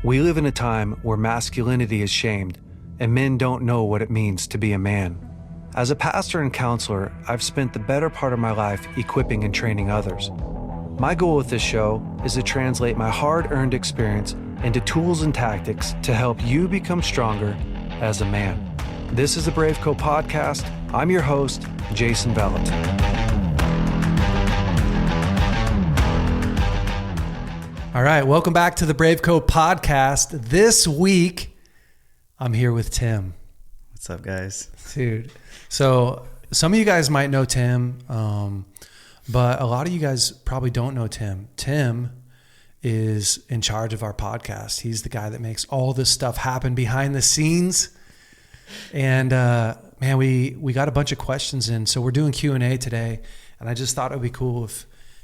We live in a time where masculinity is shamed and men don't know what it means to be a man. As a pastor and counselor, I've spent the better part of my life equipping and training others. My goal with this show is to translate my hard-earned experience into tools and tactics to help you become stronger as a man. This is the BraveCo podcast. I'm your host, Jason Vallotton. All right, welcome back to the BraveCo podcast. This week, I'm here with Tim. What's up, guys? Dude, so some of you guys might know Tim, but a lot of you guys probably don't know Tim. Tim is in charge of our podcast. He's the guy that makes all this stuff happen behind the scenes. And man, we got a bunch of questions in, so we're doing Q&A today. And I just thought it would be cool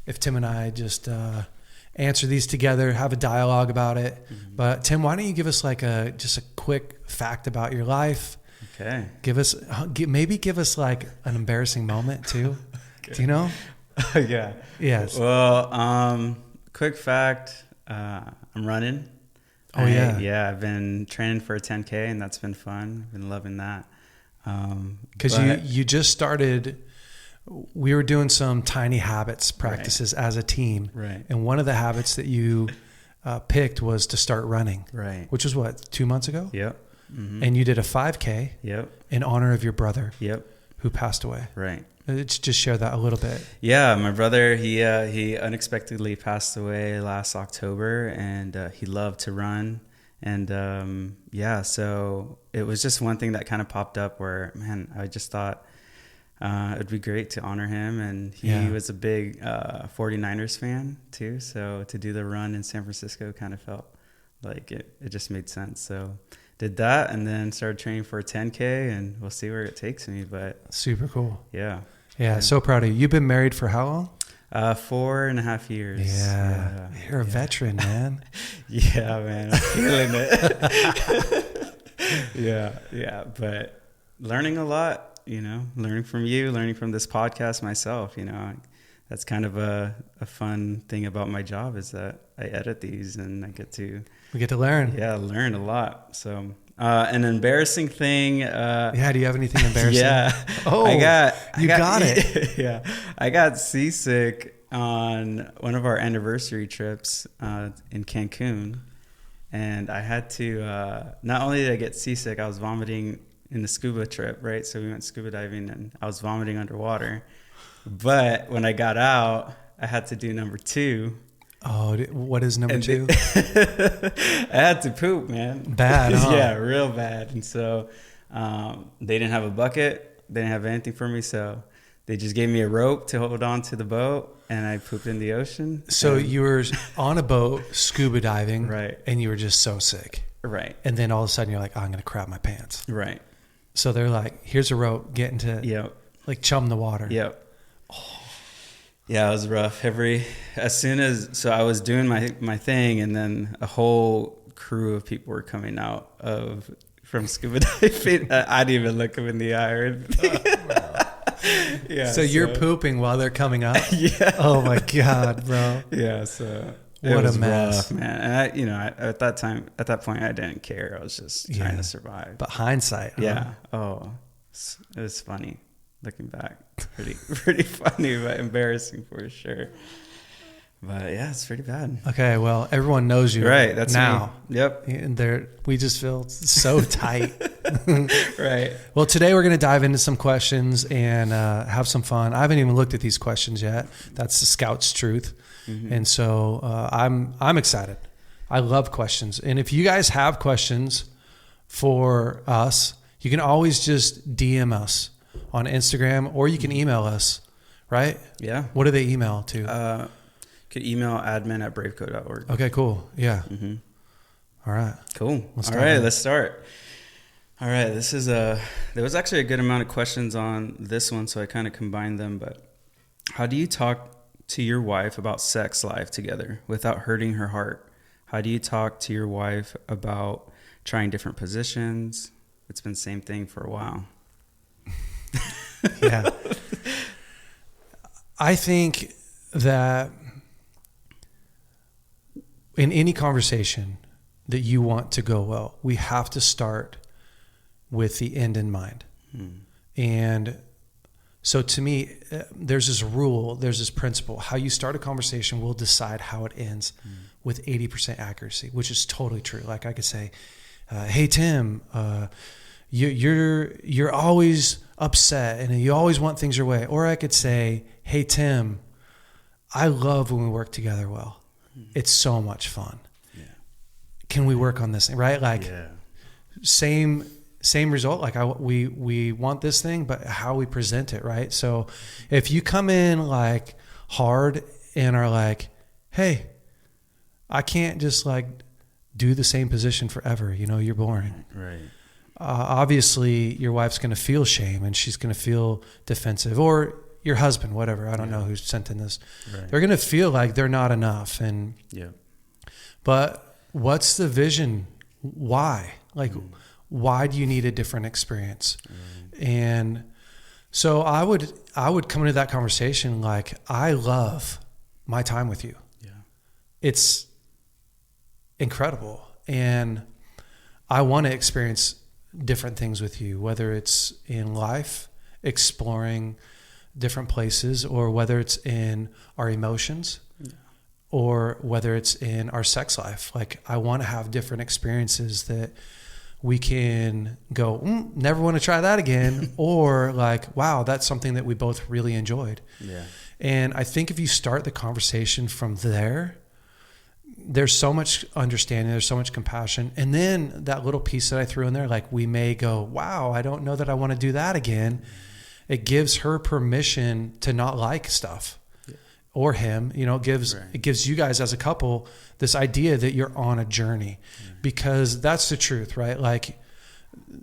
if Tim and I just answer these together, have a dialogue about it. Mm-hmm. But Tim, why don't you give us just a quick fact about your life? Okay. Give us like an embarrassing moment too. Okay. Do you know? Yeah. Yes. Well, quick fact, I'm running. Oh yeah. Yeah, I've been training for a 10K and that's been fun. I've been loving that. Because you just started. We were doing some tiny habits practices as a team. Right. And one of the habits that you picked was to start running. Right. Which was what, 2 months ago? Yep. Mm-hmm. And you did a 5K. Yep. In honor of your brother. Yep. Who passed away. Right. Just share that a little bit. Yeah, my brother, he unexpectedly passed away last October, and he loved to run. And so it was just one thing that kind of popped up where, man, I just thought, it'd be great to honor him, and he was a big 49ers fan too, so to do the run in San Francisco kind of felt like it just made sense. So did that, and then started training for a 10K, and we'll see where it takes me. But super cool. Yeah, so proud of you. You've been married for how long? 4.5 years. Yeah. You're a veteran, man. Yeah, man, I'm feeling it. yeah, but learning a lot. Learning from you, learning from this podcast myself, that's kind of a fun thing about my job is that I edit these and we get to learn. Yeah, learn a lot. So, an embarrassing thing. Do you have anything embarrassing? Yeah. Oh, I got it. Yeah. I got seasick on one of our anniversary trips, in Cancun. And I had to, not only did I get seasick, I was vomiting in the scuba trip, right? So we went scuba diving and I was vomiting underwater. But when I got out, I had to do number 2. Oh, what is number 2? I had to poop, man. Bad, huh? Yeah, real bad. And so they didn't have a bucket. They didn't have anything for me. So they just gave me a rope to hold on to the boat, and I pooped in the ocean. So you were on a boat scuba diving, right? And you were just so sick. Right. And then all of a sudden you're like, oh, I'm going to crap my pants. Right. So they're like, here's a rope, get into chum the water. Yep. Oh. Yeah, it was rough. So I was doing my thing, and then a whole crew of people were coming out from scuba diving. I didn't even look them in the eye or anything. Yeah. So you're pooping while they're coming up? Yeah. Oh my God, bro. Yeah. So what a mess, rough, man. And at that point, I didn't care. I was just trying to survive. But hindsight, yeah. Oh, it was funny looking back. Pretty funny, but embarrassing for sure. But yeah, it's pretty bad. Okay, well, everyone knows you, right? That's now. Me. Yep. And we just feel so tight. Right. Well, today we're going to dive into some questions and have some fun. I haven't even looked at these questions yet. That's the Scout's truth. Mm-hmm. And so I'm excited. I love questions. And if you guys have questions for us, you can always just DM us on Instagram, or you can email us, right? Yeah. What do they email to? You could email admin@braveco.org. Okay, cool. Yeah. Mm-hmm. All right. Cool. All right, let's start. All right, there was actually a good amount of questions on this one, so I kind of combined them. But how do you talk to your wife about sex life together without hurting her heart? How do you talk to your wife about trying different positions? It's been the same thing for a while. Yeah. I think that in any conversation, that you want to go well, we have to start with the end in mind. And so to me, there's this rule, there's this principle. How you start a conversation will decide how it ends with 80% accuracy, which is totally true. Like I could say, hey, Tim, you're always upset and you always want things your way. Or I could say, hey, Tim, I love when we work together well. It's so much fun. Yeah. Can we work on this thing, right? Like same result. Like we want this thing, but how we present it, right? So if you come in like hard and are like, hey, I can't just like do the same position forever. You know, you're boring. Right. Obviously your wife's going to feel shame and she's going to feel defensive, or your husband, whatever. I don't know who sent in this. Right. They're going to feel like they're not enough. And, but what's the vision? Why? Like, why do you need a different experience? And so I would come into that conversation like, I love my time with you. Yeah. It's incredible. And I want to experience different things with you, whether it's in life, exploring different places, or whether it's in our emotions, or whether it's in our sex life. Like, I want to have different experiences that we can go, never want to try that again. Or like, wow, that's something that we both really enjoyed. Yeah. And I think if you start the conversation from there, there's so much understanding, there's so much compassion. And then that little piece that I threw in there, like, we may go, wow, I don't know that I want to do that again. It gives her permission to not like stuff, or him. You know, it gives you guys as a couple this idea that you're on a journey, because that's the truth, right? Like,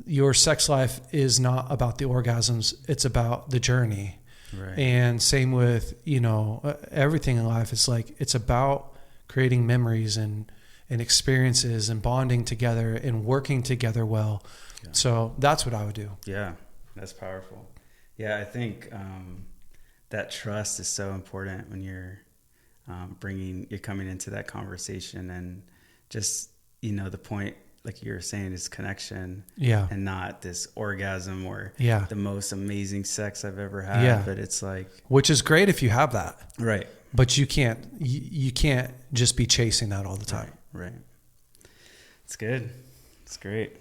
your sex life is not about the orgasms, it's about the journey. Right. And same with, you know, everything in life. It's like, it's about creating memories and experiences and bonding together and working together well. Yeah. So that's what I would do. Yeah, that's powerful. Yeah, I think that trust is so important when you're coming into that conversation, and just, you know, the point, like you were saying, is connection. Yeah. And not this orgasm or the most amazing sex I've ever had. Yeah. But it's like, which is great if you have that. Right. But you can't just be chasing that all the time. Right. It's good. It's great.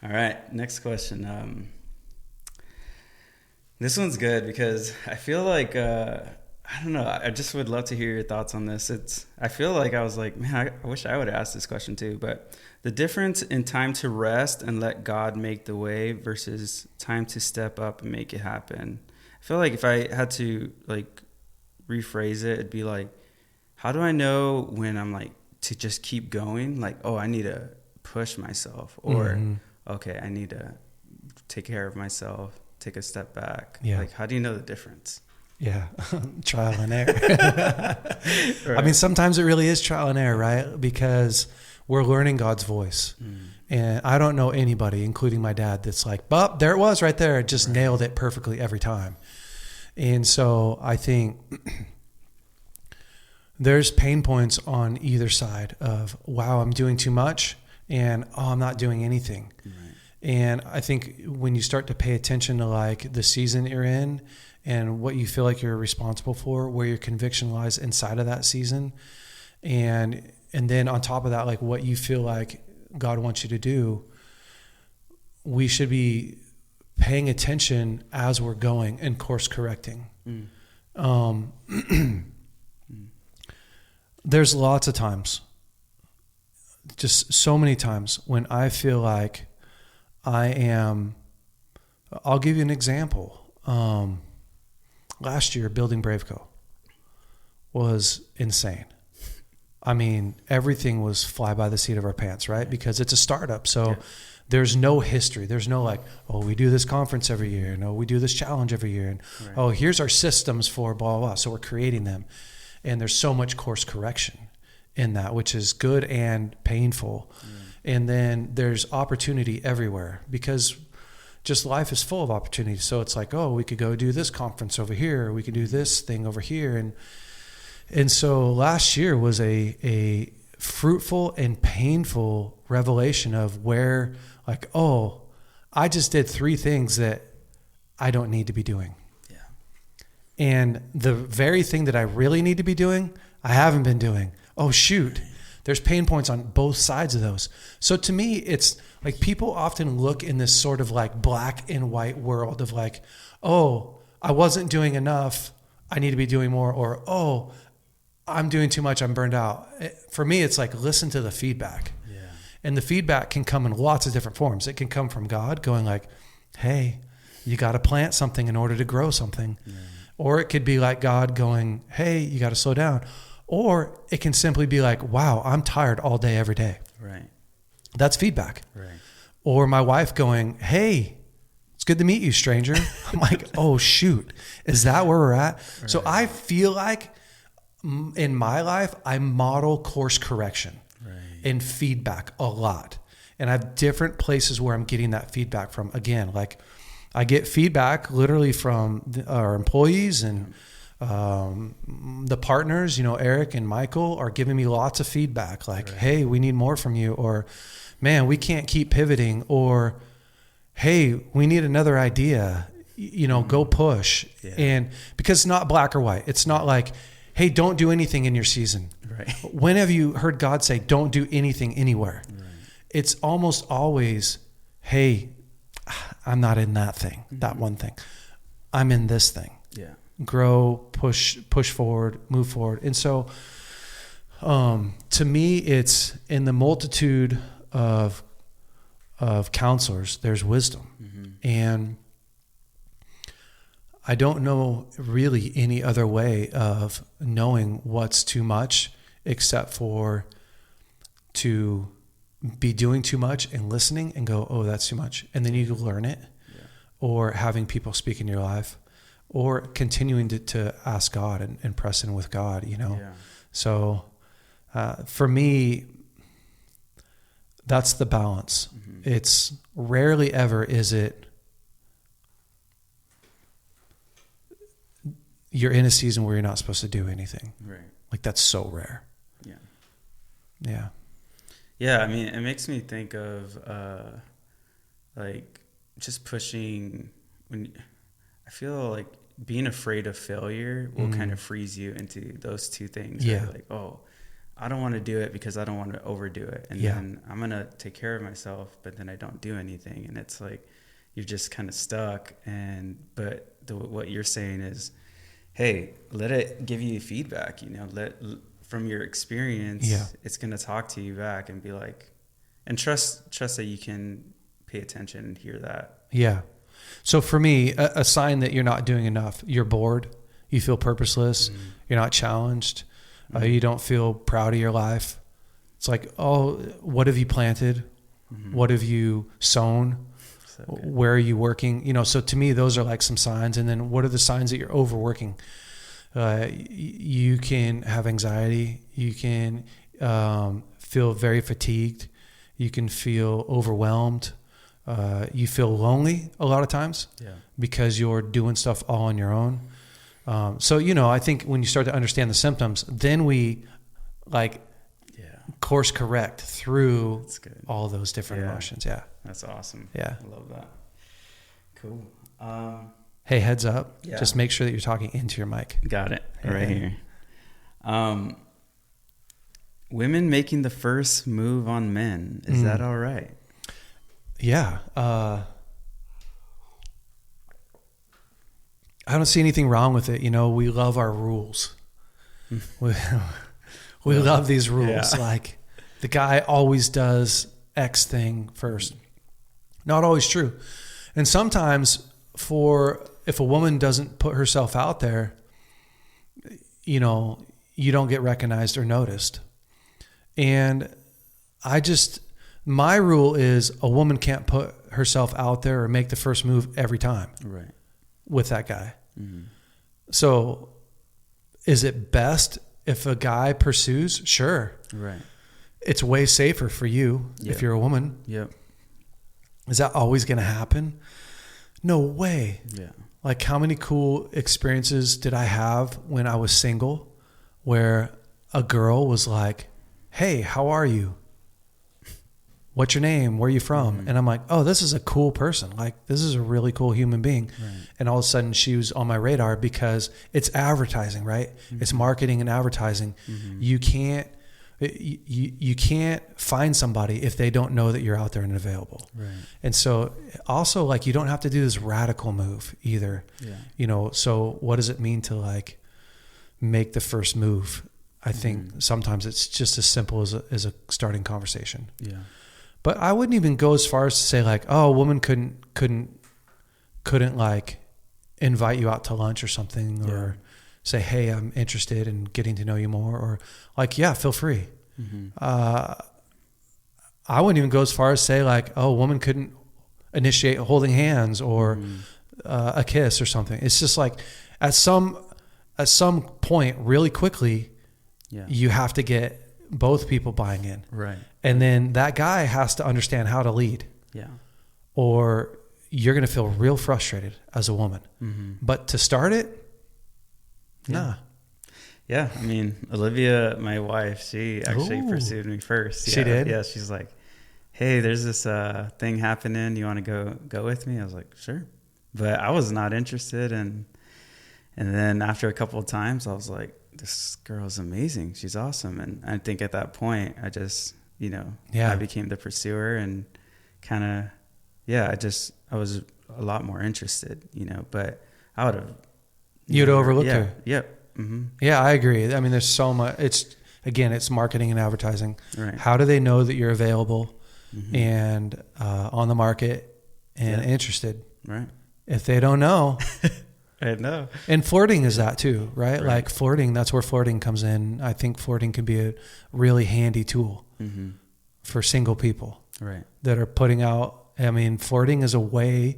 All right. Next question. This one's good because I feel like, I don't know. I just would love to hear your thoughts on this. I feel like I was like, man, I wish I would have asked this question too. But the difference in time to rest and let God make the way versus time to step up and make it happen. I feel like if I had to like rephrase it, it'd be like, how do I know when I'm like to just keep going? Like, oh, I need to push myself, or okay, I need to take care of myself, take a step back. Yeah. Like, how do you know the difference? Yeah. Trial and error. Right. I mean, sometimes it really is trial and error, right? Because we're learning God's voice. And I don't know anybody, including my dad, that's like, but there it was right there. It just nailed it perfectly every time. And so I think there's pain points on either side of, wow, I'm doing too much, and I'm not doing anything. Right. And I think when you start to pay attention to like the season you're in and what you feel like you're responsible for, where your conviction lies inside of that season, and then on top of that, like what you feel like God wants you to do, we should be paying attention as we're going and course correcting. There's lots of times, just so many times, when I feel like I'll give you an example. Last year, building BraveCo was insane. I mean, everything was fly by the seat of our pants, right? Because it's a startup. So there's no history. There's no like, oh, we do this conference every year. No, we do this challenge every year. And oh, here's our systems for blah, blah, blah. So we're creating them. And there's so much course correction in that, which is good and painful. And then there's opportunity everywhere, because just life is full of opportunity. So it's like, oh, we could go do this conference over here. We could do this thing over here. And so last year was a fruitful and painful revelation of where, like, oh, I just did 3 things that I don't need to be doing. Yeah. And the very thing that I really need to be doing, I haven't been doing. Oh, shoot. There's pain points on both sides of those. So to me, it's like people often look in this sort of like black and white world of like, oh, I wasn't doing enough, I need to be doing more, or, oh, I'm doing too much, I'm burned out. For me, it's like, listen to the feedback. Yeah. And the feedback can come in lots of different forms. It can come from God going like, hey, you got to plant something in order to grow something. Yeah. Or it could be like God going, hey, you got to slow down. Or it can simply be like, wow, I'm tired all day, every day. Right. That's feedback. Right. Or my wife going, hey, it's good to meet you, stranger. I'm like, oh, shoot. Is that where we're at? Right. So I feel like in my life, I model course correction and feedback a lot. And I have different places where I'm getting that feedback from. Again, like I get feedback literally from our employees and the partners, you know, Eric and Michael are giving me lots of feedback like, hey, we need more from you, or man, we can't keep pivoting, or hey, we need another idea, you know, go push. Yeah. And because it's not black or white. It's not like, hey, don't do anything in your season. Right. When have you heard God say, don't do anything anywhere? Right. It's almost always, hey, I'm not in that thing, that one thing. I'm in this thing. Yeah. Grow, push forward, move forward. And so to me, it's in the multitude of counselors, there's wisdom. Mm-hmm. And I don't know really any other way of knowing what's too much except for to be doing too much and listening and go, oh, that's too much. And then you learn it. Yeah. Or having people speak in your life, or continuing to ask God and press in with God, you know? Yeah. So for me, that's the balance. Mm-hmm. It's rarely ever is it you're in a season where you're not supposed to do anything. Right. Like that's so rare. Yeah. Yeah. Yeah. I mean, it makes me think of like just pushing when I feel like being afraid of failure will kind of freeze you into those 2 things. Yeah. Right? Like, oh, I don't want to do it because I don't want to overdo it. And then I'm going to take care of myself, but then I don't do anything. And it's like, you're just kind of stuck. But what you're saying is, hey, let it give you feedback, you know, from your experience, it's going to talk to you back and be like, and trust that you can pay attention and hear that. Yeah. So for me, a sign that you're not doing enough, you're bored, you feel purposeless, you're not challenged, you don't feel proud of your life. It's like, oh, what have you planted? What have you sown? So where are you working? You know, so to me, those are like some signs. And then what are the signs that you're overworking? You can have anxiety. You can feel very fatigued. You can feel overwhelmed. You feel lonely a lot of times because you're doing stuff all on your own. So, you know, I think when you start to understand the symptoms, then we like course correct through all those different emotions. Yeah. That's awesome. Yeah. I love that. Cool. Hey, heads up. Just make sure that you're talking into your mic. Got it. Right here. Women making the first move on men. Is that all right? Yeah. I don't see anything wrong with it. You know, we love our rules. We love these rules. Yeah. Like the guy always does X thing first. Not always true. And sometimes if a woman doesn't put herself out there, you know, you don't get recognized or noticed. And my rule is a woman can't put herself out there or make the first move every time with that guy. Mm-hmm. So is it best if a guy pursues? Sure. Right. It's way safer for you if you're a woman. Yep. Is that always going to happen? No way. Yeah. Like how many cool experiences did I have when I was single where a girl was like, hey, how are you? What's your name? Where are you from? And I'm like, oh, this is a cool person. Like, this is a really cool human being. Right. And all of a sudden she was on my radar because it's advertising, right? It's marketing and advertising. You can't find somebody if they don't know that you're out there and available. Right. And so also, like, you don't have to do this radical move either. Yeah. You know, so what does it mean to like make the first move? I think sometimes it's just as simple as a starting conversation. Yeah. But I wouldn't even go as far as to say like, oh, a woman couldn't like invite you out to lunch or something, or say, hey, I'm interested in getting to know you more, or like, yeah, feel free. I wouldn't even go as far as say like, oh, a woman couldn't initiate holding hands or a kiss or something. It's just like at some point really quickly, you have to get both people buying in. Right. And then that guy has to understand how to lead. Yeah. Or you're going to feel real frustrated as a woman. But to start it, nah. Yeah. I mean, Olivia, my wife, she actually pursued me first. She did? Yeah. She's like, hey, there's this thing happening. You want to go with me? I was like, sure. But I was not interested. And then after a couple of times, I was like, this girl is amazing. She's awesome. And I think at that point, I just, I became the pursuer and kind of, I was a lot more interested, but I would have. You'd overlooked her. Yep. Mm-hmm. Yeah, I agree. I mean, there's so much. It's marketing and advertising. Right. How do they know that you're available and on the market and interested? Right. If they don't know. I know. And flirting is that too, right? Like flirting, that's where flirting comes in. I think flirting can be a really handy tool for single people that are putting out. I mean, flirting is a way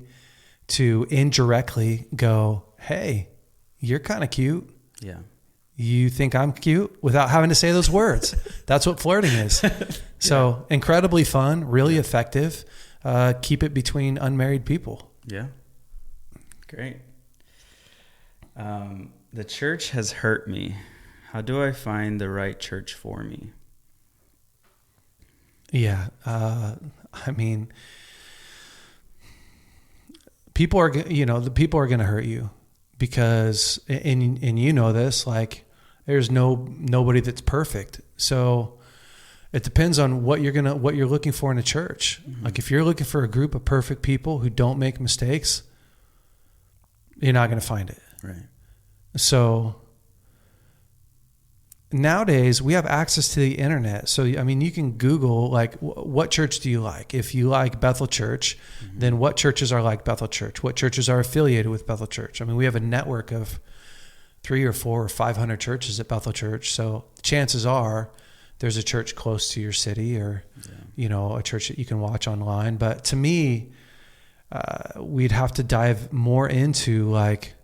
to indirectly go, hey, you're kind of cute. Yeah. You think I'm cute without having to say those words. That's what flirting is. So incredibly fun, really effective. Keep it between unmarried people. Yeah. Great. The church has hurt me. How do I find the right church for me? Yeah. I mean, people are, the people are going to hurt you because, and you know this, like there's nobody that's perfect. So it depends on what you're looking for in a church. Like if you're looking for a group of perfect people who don't make mistakes, you're not going to find it. Right. So nowadays we have access to the internet. So, I mean, you can Google like, what church do you like? If you like Bethel Church, then what churches are like Bethel Church? What churches are affiliated with Bethel Church? I mean, we have a network of 300 or 400 or 500 churches at Bethel Church. So chances are there's a church close to your city or, a church that you can watch online. But to me, we'd have to dive more into like,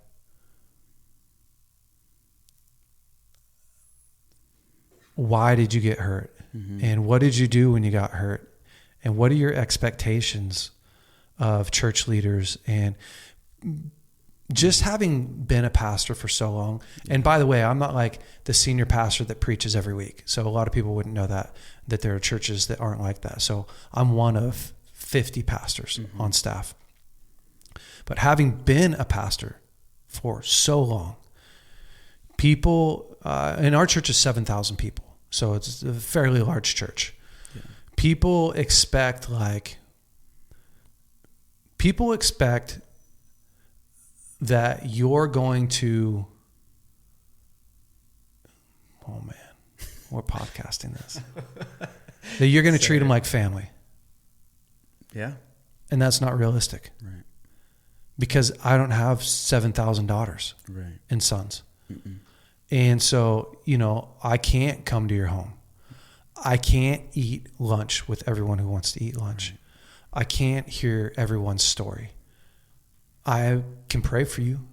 why did you get hurt? And what did you do when you got hurt? And what are your expectations of church leaders? And just having been a pastor for so long, and by the way, I'm not like the senior pastor that preaches every week. So a lot of people wouldn't know that there are churches that aren't like that. So I'm one of 50 pastors on staff. But having been a pastor for so long, people, and our church is 7,000 people. So it's a fairly large church. Yeah. People expect that you're going to, oh man, we're podcasting this, that you're going to treat them like family. Yeah. And that's not realistic. Right. Because I don't have 7,000 daughters and sons. And so, I can't come to your home. I can't eat lunch with everyone who wants to eat lunch. Right. I can't hear everyone's story. I can pray for you.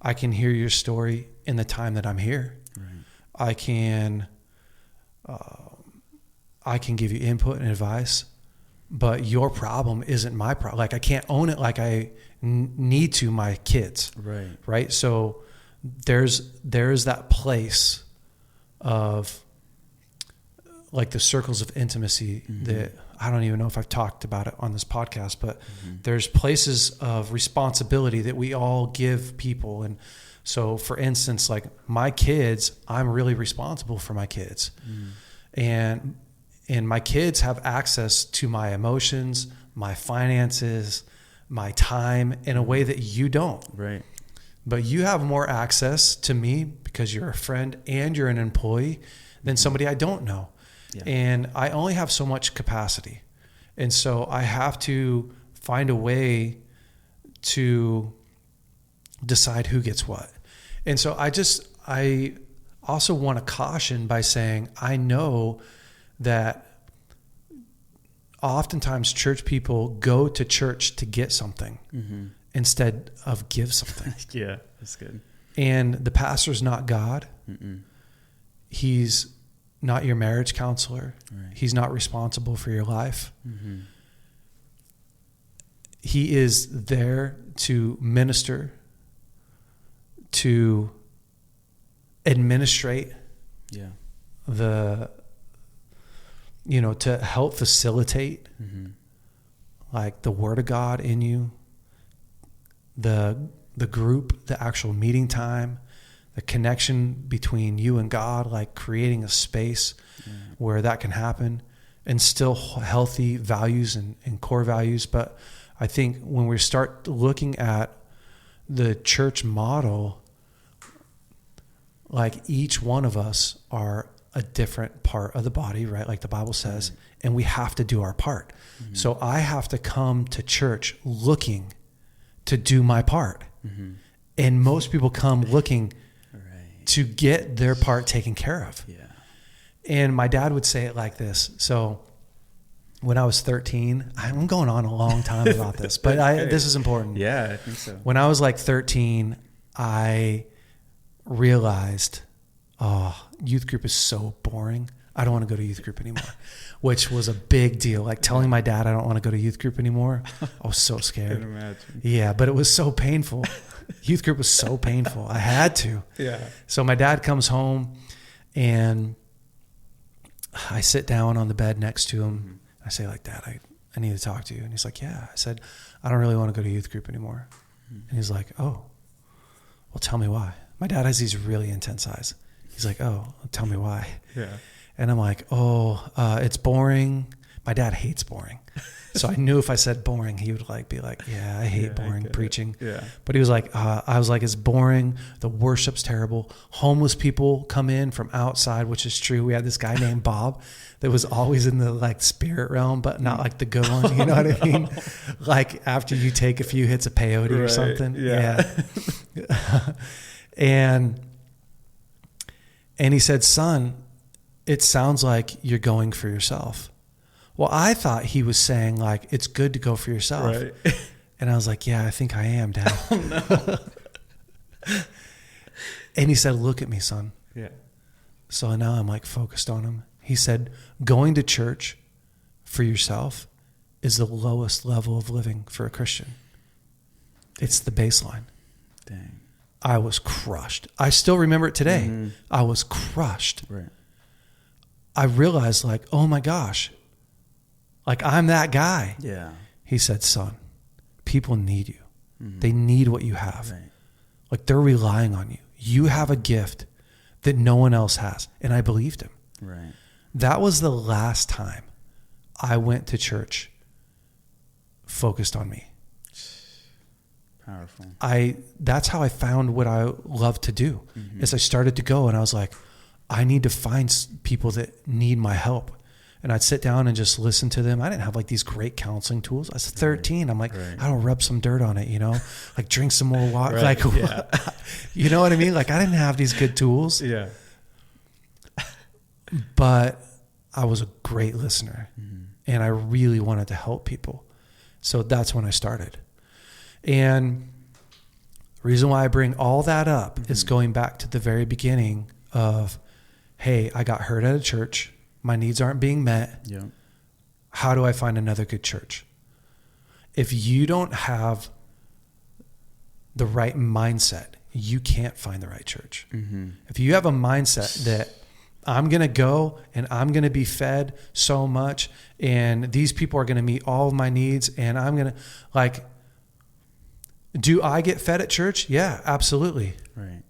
I can hear your story in the time that I'm here. Right. I can give you input and advice, but your problem isn't my problem. Like I can't own it like I need to my kids. Right. So there's that place of like the circles of intimacy that I don't even know if I've talked about it on this podcast, but there's places of responsibility that we all give people. And so for instance, like my kids, I'm really responsible for my kids. And my kids have access to my emotions, my finances, my time in a way that you don't. Right. But you have more access to me because you're a friend and you're an employee than somebody I don't know. Yeah. And I only have so much capacity. And so I have to find a way to decide who gets what. And so I also want to caution by saying, I know that oftentimes church people go to church to get something instead of give something. Yeah, that's good. And the pastor's not God. He's not your marriage counselor. Right. He's not responsible for your life. He is there to minister, to administrate to help facilitate like the word of God in you, the group, the actual meeting time, the connection between you and God, like creating a space where that can happen, and still healthy values and core values. But I think when we start looking at the church model, like each one of us are a different part of the body, right? Like the Bible says, and we have to do our part. So I have to come to church looking to do my part. And most people come looking to get their part taken care of. Yeah. And my dad would say it like this. So when I was 13, I'm going on a long time about this, but this is important. Yeah, I think so. When I was like 13, I realized, youth group is so boring. I don't want to go to youth group anymore, which was a big deal. Like telling my dad I don't want to go to youth group anymore. I was so scared. I can imagine. Yeah, but it was so painful. Youth group was so painful. I had to. Yeah. So my dad comes home and I sit down on the bed next to him. I say like, Dad, I need to talk to you. And he's like, yeah. I said, I don't really want to go to youth group anymore. And he's like, oh, well, tell me why. My dad has these really intense eyes. He's like, oh, tell me why. Yeah. And I'm like, it's boring. My dad hates boring. So I knew if I said boring, he would be like, yeah, I hate boring preaching. Yeah. But he was like, I was like, it's boring. The worship's terrible. Homeless people come in from outside, which is true. We had this guy named Bob that was always in the like spirit realm, but not like the good one. You know what I mean? Like after you take a few hits of peyote or something. Yeah. And he said, son, it sounds like you're going for yourself. Well, I thought he was saying like, it's good to go for yourself. Right. And I was like, yeah, I think I am, Dad. Oh, no. And he said, look at me, son. Yeah. So now I'm like focused on him. He said, going to church for yourself is the lowest level of living for a Christian. Dang. It's the baseline. Dang. I was crushed. I still remember it today. I was crushed. Right. I realized like, oh my gosh, like I'm that guy. Yeah. He said, son, people need you. They need what you have. Right. Like they're relying on you. You have a gift that no one else has. And I believed him. Right. That was the last time I went to church focused on me. Powerful. That's how I found what I love to do. Is I started to go and I was like, I need to find people that need my help. And I'd sit down and just listen to them. I didn't have like these great counseling tools. I was 13. I'm like, I don't rub some dirt on it, like drink some more water. Right. Like, yeah. You know what I mean? Like I didn't have these good tools. Yeah. But I was a great listener and I really wanted to help people. So that's when I started. And the reason why I bring all that up is going back to the very beginning of, hey, I got hurt at a church. My needs aren't being met. Yeah. How do I find another good church? If you don't have the right mindset, you can't find the right church. If you have a mindset that I'm going to go and I'm going to be fed so much, and these people are going to meet all of my needs, and I'm going to, like, do I get fed at church? Yeah, absolutely. Right.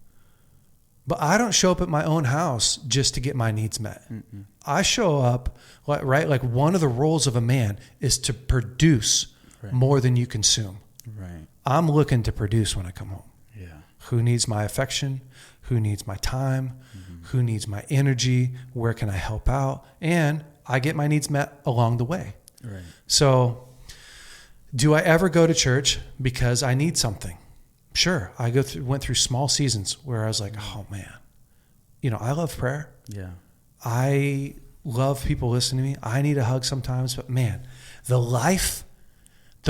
But I don't show up at my own house just to get my needs met. Mm-mm. I show up, right? Like, one of the roles of a man is to produce more than you consume. Right. I'm looking to produce when I come home. Yeah. Who needs my affection? Who needs my time? Who needs my energy? Where can I help out? And I get my needs met along the way. Right. So do I ever go to church because I need something? Sure. I went through small seasons where I was like, oh man, I love prayer. Yeah. I love people listening to me. I need a hug sometimes, but man, the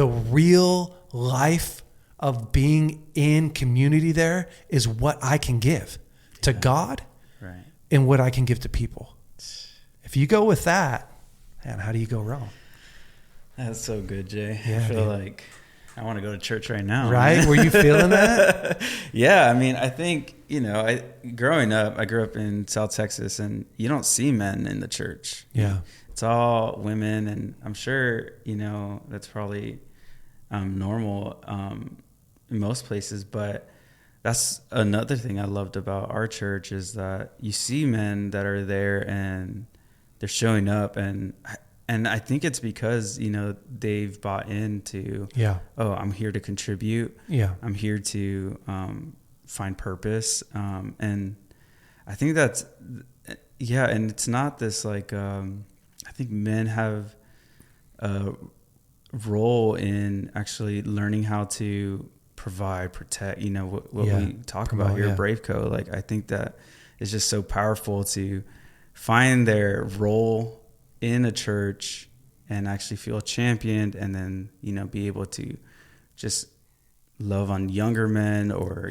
real life of being in community there is what I can give to God. Right. And what I can give to people. If you go with that, man, how do you go wrong? That's so good, Jay. Yeah, I feel dude. like I want to go to church right now. Right? Were you feeling that? Yeah. I mean, I think, growing up, I grew up in South Texas, and you don't see men in the church. Yeah. It's all women. And I'm sure, that's probably normal in most places. But that's another thing I loved about our church, is that you see men that are there and they're showing up, and I think it's because, they've bought into, oh, I'm here to contribute. Yeah. I'm here to find purpose. And I think that's, and it's not this like, I think men have a role in actually learning how to provide, protect, what we talk about here at BraveCo. Like, I think that is just so powerful to find their role in a church and actually feel championed, and then, be able to just love on younger men, or,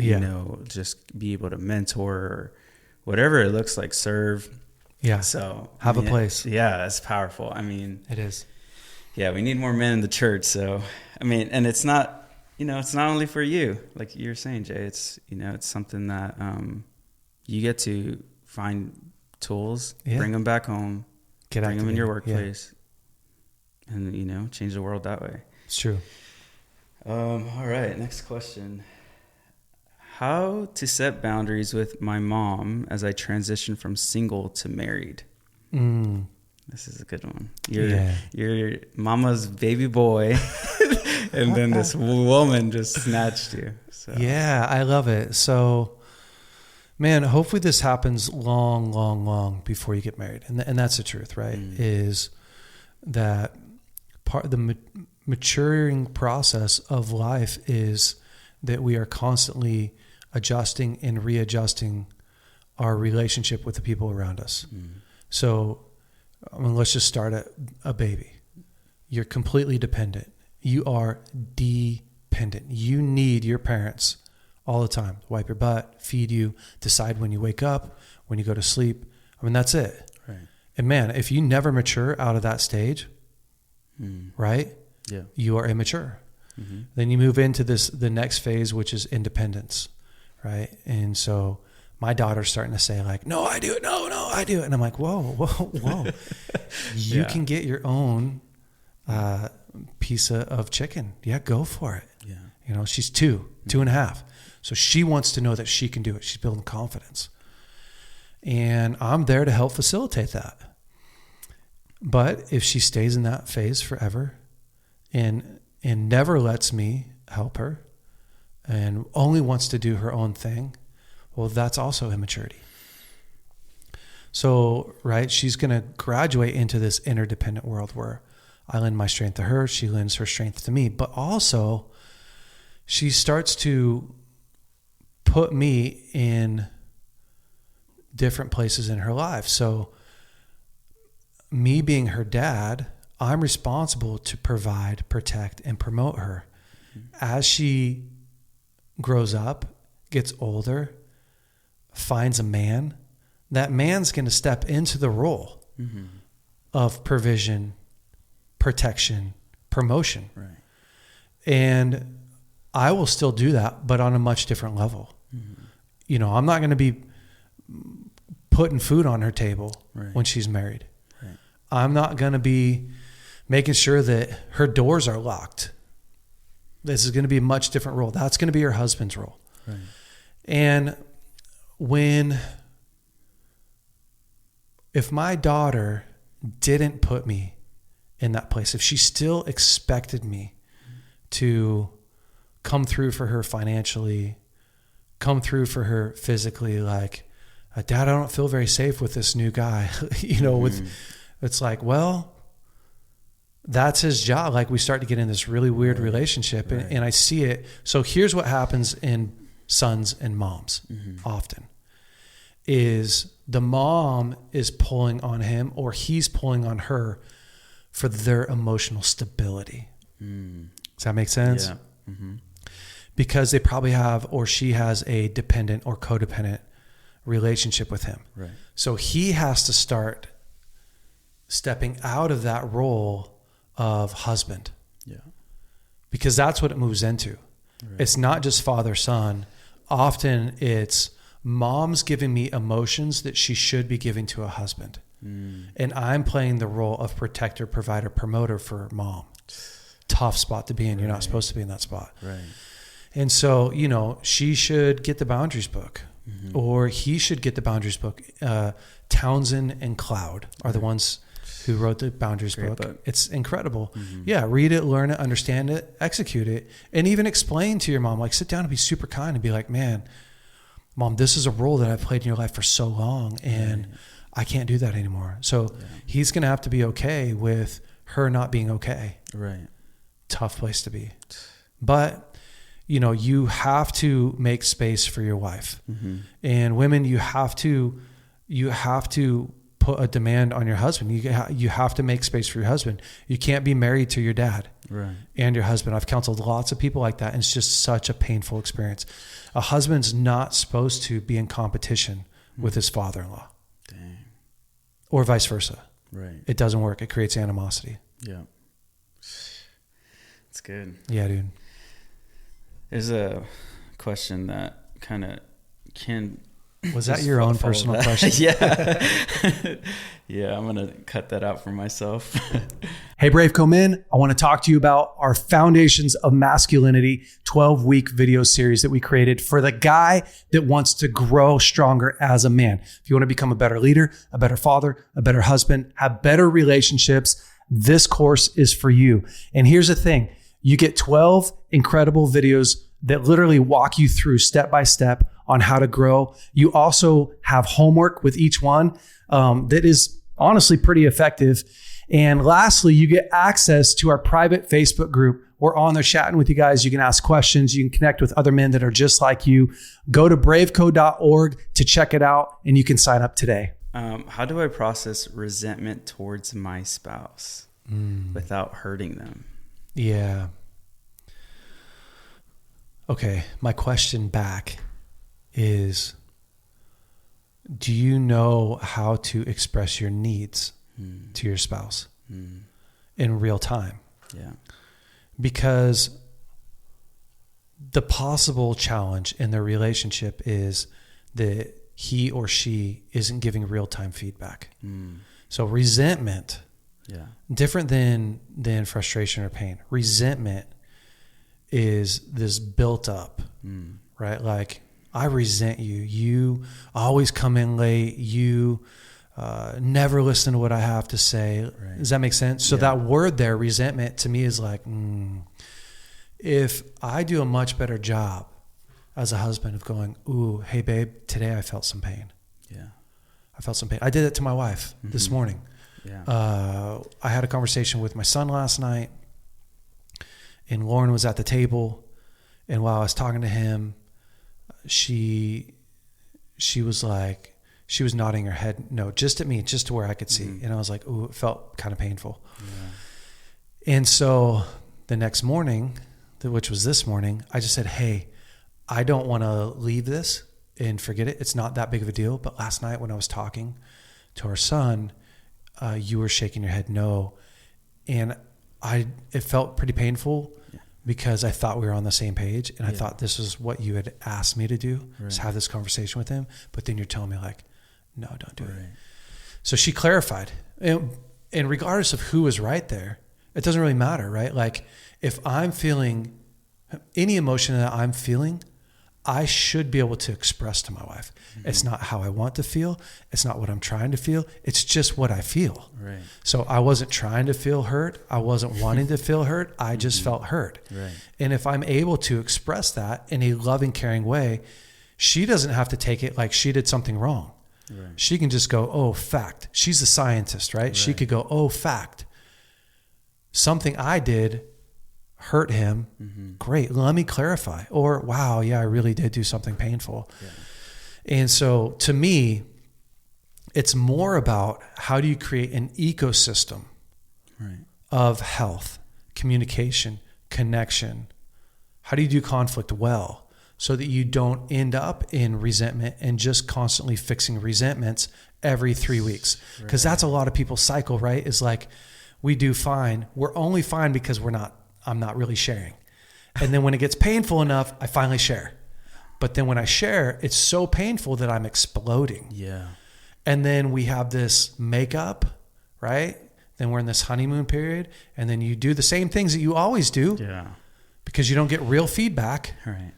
just be able to mentor, or whatever it looks like, serve. Yeah. So have a place. Yeah. It's powerful. I mean, it is. Yeah. We need more men in the church. So, I mean, and it's not, it's not only for you, like you're saying, Jay. It's, it's something that you get to find tools, bring them back home, bring them in your workplace, and, change the world that way. It's true. All right, next question. How to set boundaries with my mom as I transition from single to married? This is a good one. You're mama's baby boy, and then this woman just snatched you. So. Yeah, I love it. So, man, hopefully this happens long before you get married. And that's the truth, right? Is that part of the maturing process of life is that we are constantly adjusting and readjusting our relationship with the people around us. So, let's just start at a baby. You're completely dependent. You are dependent. You need your parents all the time. Wipe your butt, feed you, decide when you wake up, when you go to sleep. I mean, that's it. Right. And man, if you never mature out of that stage, right? Yeah. You are immature. Then you move into the next phase, which is independence, right? And so my daughter's starting to say like, no, I do it. No, I do it. And I'm like, whoa. You can get your own piece of chicken. Yeah, go for it. Yeah. She's 2.5. So she wants to know that she can do it. She's building confidence. And I'm there to help facilitate that. But if she stays in that phase forever and never lets me help her and only wants to do her own thing, well, that's also immaturity. So, right, she's going to graduate into this interdependent world where I lend my strength to her, she lends her strength to me, but also she starts to put me in different places in her life. So me being her dad, I'm responsible to provide, protect, and promote her. As she grows up, gets older, finds a man, that man's going to step into the role of provision, protection, promotion. Right. And I will still do that, but on a much different level. I'm not going to be putting food on her table when she's married. Right. I'm not going to be making sure that her doors are locked. This is going to be a much different role. That's going to be her husband's role. Right. And if my daughter didn't put me in that place, if she still expected me to come through for her financially, come through for her physically, like, Dad, I don't feel very safe with this new guy, it's like, well, that's his job. Like, we start to get in this really weird relationship and I see it. So here's what happens in sons and moms often is the mom is pulling on him or he's pulling on her for their emotional stability. Does that make sense? Yeah. Mm-hmm. Because they probably have, or she has a dependent or codependent relationship with him. Right. So he has to start stepping out of that role of husband. Yeah. Because that's what it moves into. Right. It's not just father, son. Often it's mom's giving me emotions that she should be giving to a husband. And I'm playing the role of protector, provider, promoter for mom. Tough spot to be in. You're not supposed to be in that spot. Right. And so, she should get the boundaries book or he should get the boundaries book. Townsend and Cloud are the ones who wrote the boundaries book. It's incredible. Yeah. Read it, learn it, understand it, execute it, and even explain to your mom, like sit down and be super kind and be like, man, Mom, this is a role that I've played in your life for so long and I can't do that anymore. So he's going to have to be okay with her not being okay. Right. Tough place to be. But, you have to make space for your wife. And women, you have to put a demand on your husband. You have to make space for your husband. You can't be married to your dad and your husband. I've counseled lots of people like that. And it's just such a painful experience. A husband's not supposed to be in competition with his father-in-law. Dang. Or vice versa. Right. It doesn't work. It creates animosity. Yeah. It's good. Yeah, dude. There's a question that kind of can... Was that your own personal question? Yeah. Yeah, I'm going to cut that out for myself. Hey, BraveCo men, I want to talk to you about our Foundations of Masculinity 12-week video series that we created for the guy that wants to grow stronger as a man. If you want to become a better leader, a better father, a better husband, have better relationships, this course is for you. And here's the thing. You get 12 incredible videos that literally walk you through step by step on how to grow. You also have homework with each one that is honestly pretty effective. And lastly, you get access to our private Facebook group. We're on there chatting with you guys. You can ask questions. You can connect with other men that are just like you. Go to braveco.org to check it out, and you can sign up today. How do I process resentment towards my spouse without hurting them? Yeah. Okay. My question back is, do you know how to express your needs to your spouse in real time? Yeah. Because the possible challenge in their relationship is that he or she isn't giving real-time feedback. So resentment, different than frustration or pain. Resentment is this built up, right? Like, I resent you. You always come in late. You never listen to what I have to say. Right. Does that make sense? So that word there, resentment, to me is like, if I do a much better job as a husband of going, ooh, hey babe, today I felt some pain. Yeah. I felt some pain. I did it to my wife this morning. Yeah. I had a conversation with my son last night, and Lauren was at the table, and while I was talking to him, she was like, she was nodding her head, no, just at me, just to where I could see. And I was like, ooh, it felt kind of painful. Yeah. And so the next morning, which was this morning, I just said, hey, I don't want to leave this and forget it. It's not that big of a deal. But last night when I was talking to our son, you were shaking your head no. And it felt pretty painful because I thought we were on the same page. And I thought this is what you had asked me to do, is have this conversation with him. But then you're telling me like, No, don't do it. Right. So she clarified. And regardless of who was right there, it doesn't really matter, right? Like if I'm feeling any emotion that I'm feeling, I should be able to express to my wife. Mm-hmm. It's not how I want to feel. It's not what I'm trying to feel. It's just what I feel. Right. So I wasn't trying to feel hurt. I wasn't wanting to feel hurt. I just felt hurt. Right. And if I'm able to express that in a loving, caring way, she doesn't have to take it like she did something wrong. Right. She can just go, oh, fact. She's a scientist, right? She could go, oh, fact. Something I did hurt him. Mm-hmm. Great. Let me clarify. Or, wow, yeah, I really did do something painful. Yeah. And so to me, it's more about how do you create an ecosystem of health, communication, connection. How do you do conflict well so that you don't end up in resentment and just constantly fixing resentments every 3 weeks? Because that's a lot of people's cycle, right? Is like, we do fine. We're only fine because I'm not really sharing. And then when it gets painful enough, I finally share. But then when I share, it's so painful that I'm exploding. Yeah. And then we have this makeup, right? Then we're in this honeymoon period. And then you do the same things that you always do. Yeah. Because you don't get real feedback. Right.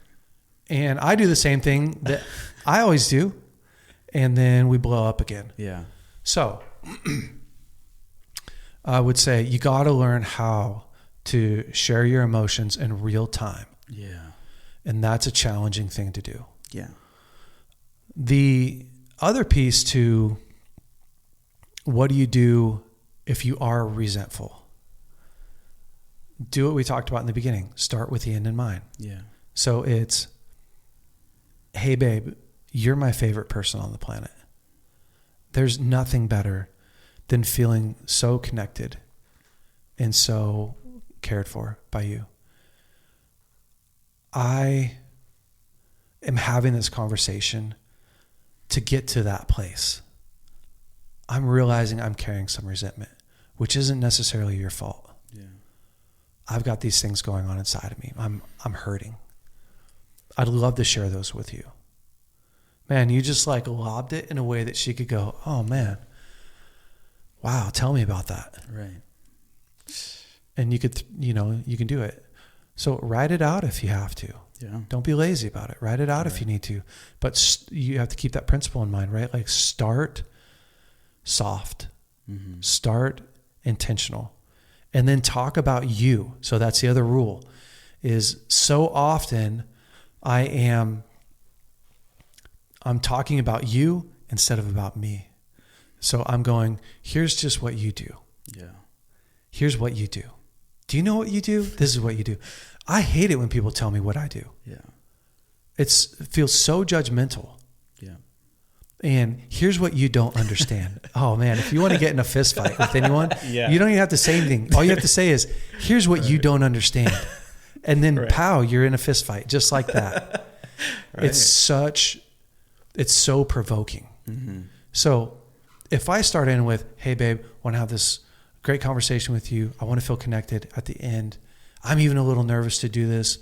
And I do the same thing that I always do. And then we blow up again. Yeah. So I would say you got to learn how to share your emotions in real time. Yeah. And that's a challenging thing to do. Yeah. The other piece to what do you do if you are resentful? Do what we talked about in the beginning. Start with the end in mind. Yeah. So it's, hey, babe, you're my favorite person on the planet. There's nothing better than feeling so connected and so cared for by you. I am having this conversation to get to that place. I'm realizing I'm carrying some resentment, which isn't necessarily your fault. Yeah. I've got these things going on inside of me. I'm hurting. I'd love to share those with you. Man, you just like lobbed it in a way that she could go, oh man, wow, tell me about that. Right. And you could, you can do it. So write it out if you have to. Yeah. Don't be lazy about it. Write it out if you need to. But you have to keep that principle in mind, right? Like start soft. Mm-hmm. Start intentional. And then talk about you. So that's the other rule is so often I'm talking about you instead of about me. So I'm going, here's just what you do. Yeah. Here's what you do. Do you know what you do? This is what you do. I hate it when people tell me what I do. Yeah. It feels so judgmental. Yeah. And here's what you don't understand. Oh man, if you want to get in a fist fight with anyone, you don't even have to say anything. All you have to say is, here's what you don't understand. And then pow, you're in a fist fight just like that. It's so provoking. Mm-hmm. So if I start in with, hey babe, want to have this great conversation with you. I want to feel connected at the end. I'm even a little nervous to do this,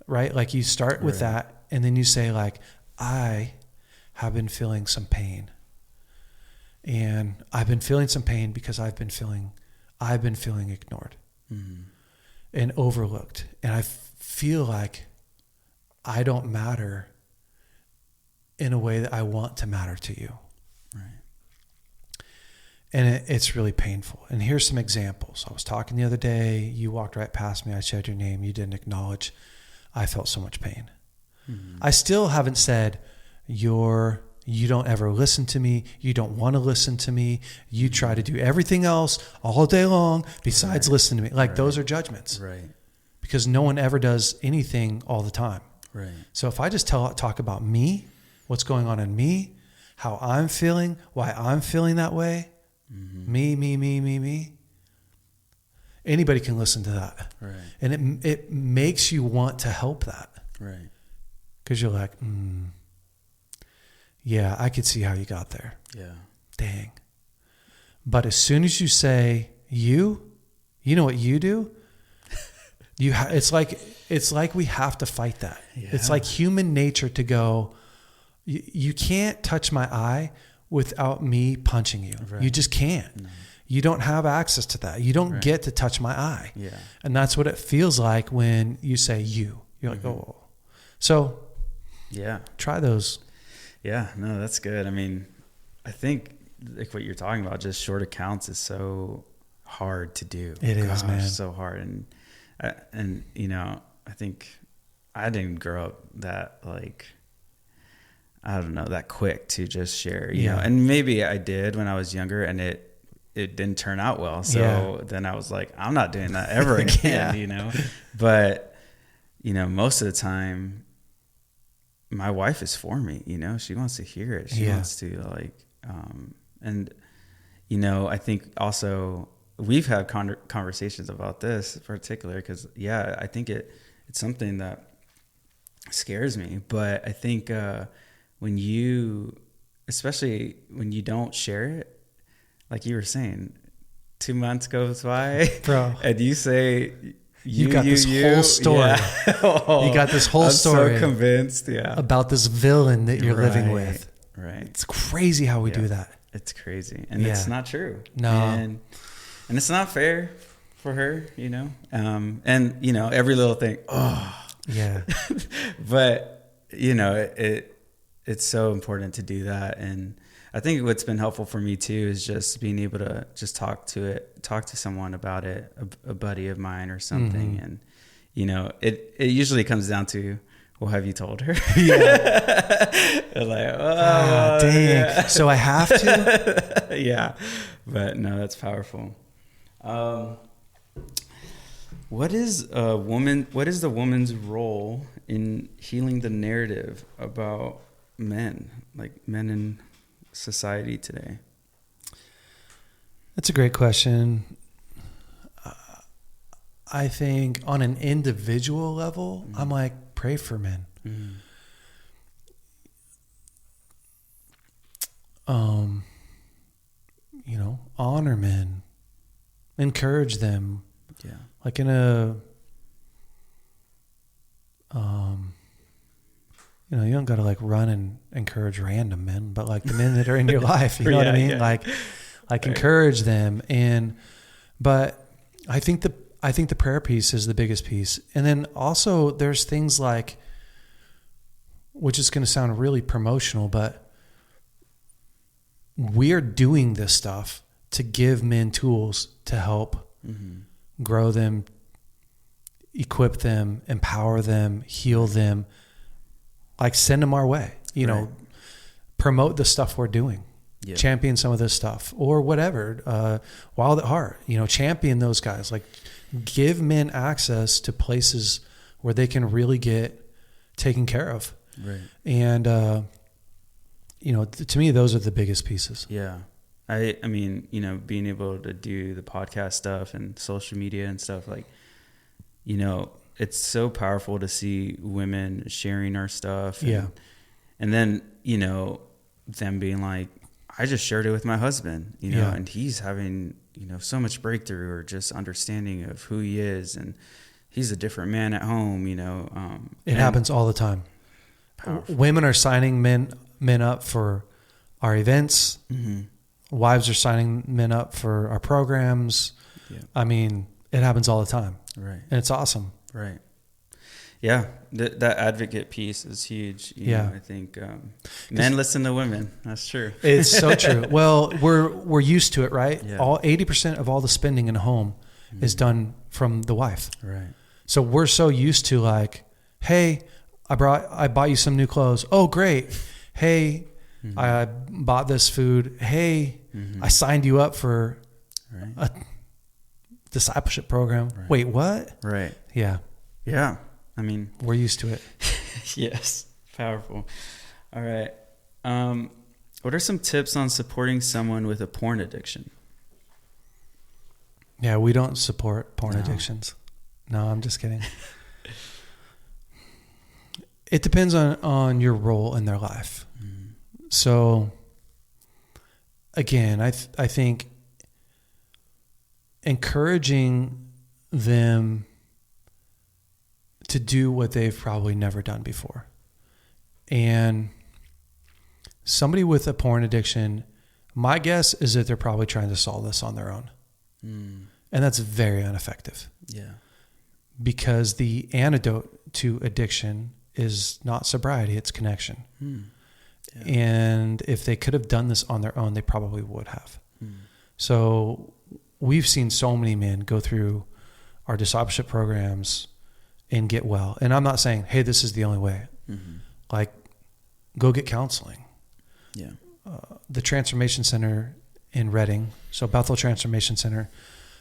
right? Like you start with that and then you say like, I have been feeling some pain. And I've been feeling some pain because I've been feeling ignored and overlooked. And I feel like I don't matter in a way that I want to matter to you. Right. And it's really painful. And here's some examples. I was talking the other day. You walked right past me. I said your name. You didn't acknowledge. I felt so much pain. Mm-hmm. I still haven't said you don't ever listen to me. You don't want to listen to me. You try to do everything else all day long besides listen to me. Like those are judgments. Right. Because no one ever does anything all the time. Right. So if I just talk about me, what's going on in me, how I'm feeling, why I'm feeling that way, me. Anybody can listen to that. Right. And it makes you want to help that. Right. Because you're like, yeah, I could see how you got there. Yeah. Dang. But as soon as you say you know what you do? It's like we have to fight that. Yeah. It's like human nature to go, you can't touch my eye without me punching you. Right. You just can't. No. You don't have access to that. You don't Right. get to touch my eye. Yeah. And that's what it feels like when you say you. You're like, oh. So Yeah. try those. Yeah. No, that's good. I mean, I think like what you're talking about, just short accounts is so hard to do. It is, man. So hard. And you know, I think I didn't grow up that like, I don't know, that quick to just share, you know, and maybe I did when I was younger and it didn't turn out well. So then I was like, I'm not doing that ever again, you know, but you know, most of the time my wife is for me, you know, she wants to hear it. She wants to like, and you know, I think also we've had conversations about this in particular, cause I think it's something that scares me, but I think, especially when you don't share it, like you were saying, 2 months goes by, bro, and you say you got this whole story. You got this whole story. I'm so convinced, about this villain that you're living with. Right. It's crazy how we do that. It's crazy, and it's not true. No, and it's not fair for her, you know. And you know, every little thing. Oh, yeah. But you know, it's so important to do that. And I think what's been helpful for me too is just being able to just talk to someone about it, a buddy of mine or something. Mm-hmm. And, you know, it usually comes down to, well, have you told her? Yeah. Like, dang. Yeah. So I have to? Yeah. But no, that's powerful. What is the woman's role in healing the narrative about men, like men in society today? That's a great question. I think on an individual level, I'm like, pray for men. You know, honor men, encourage them. Yeah. Like in a, you know, you don't got to like run and encourage random men, but like the men that are in your life, you know what I mean? Yeah. Like encourage them. But I think the prayer piece is the biggest piece. And then also there's things like, which is going to sound really promotional, but we're doing this stuff to give men tools to help grow them, equip them, empower them, heal them, like send them our way, you know, promote the stuff we're doing, champion some of this stuff or whatever, Wild at Heart, you know, champion those guys, like give men access to places where they can really get taken care of. Right. And, you know, to me, those are the biggest pieces. Yeah. I mean, you know, being able to do the podcast stuff and social media and stuff, like, you know, it's so powerful to see women sharing our stuff. And then, you know, them being like, I just shared it with my husband, you know, and he's having, you know, so much breakthrough or just understanding of who he is. And he's a different man at home, you know. It happens all the time. Powerful. Women are signing men up for our events. Wives are signing men up for our programs. I mean, it happens all the time. Right. And it's awesome. Right. Yeah. That advocate piece is huge. You know, I think men listen to women. That's true. It's so true. Well, we're used to it, right? Yeah. 80% of all the spending in a home is done from the wife. Right. So we're so used to like, hey, I bought you some new clothes. Oh, great. Hey, I bought this food. Hey, I signed you up for a discipleship program. Right. Wait, what? Right. Yeah. Yeah. I mean, we're used to it. Yes. Powerful. All right. What are some tips on supporting someone with a porn addiction? Yeah, we don't support porn addictions. No, I'm just kidding. It depends on your role in their life. So again, I think encouraging them to do what they've probably never done before and somebody with a porn addiction, my guess is that they're probably trying to solve this on their own. And that's very ineffective. Yeah. Because the antidote to addiction is not sobriety, it's connection. Yeah. And if they could have done this on their own, they probably would have. So we've seen so many men go through our discipleship programs and get well. And I'm not saying, hey, this is the only way. Like, go get counseling. Yeah. The Transformation Center in Reading, so Bethel Transformation Center,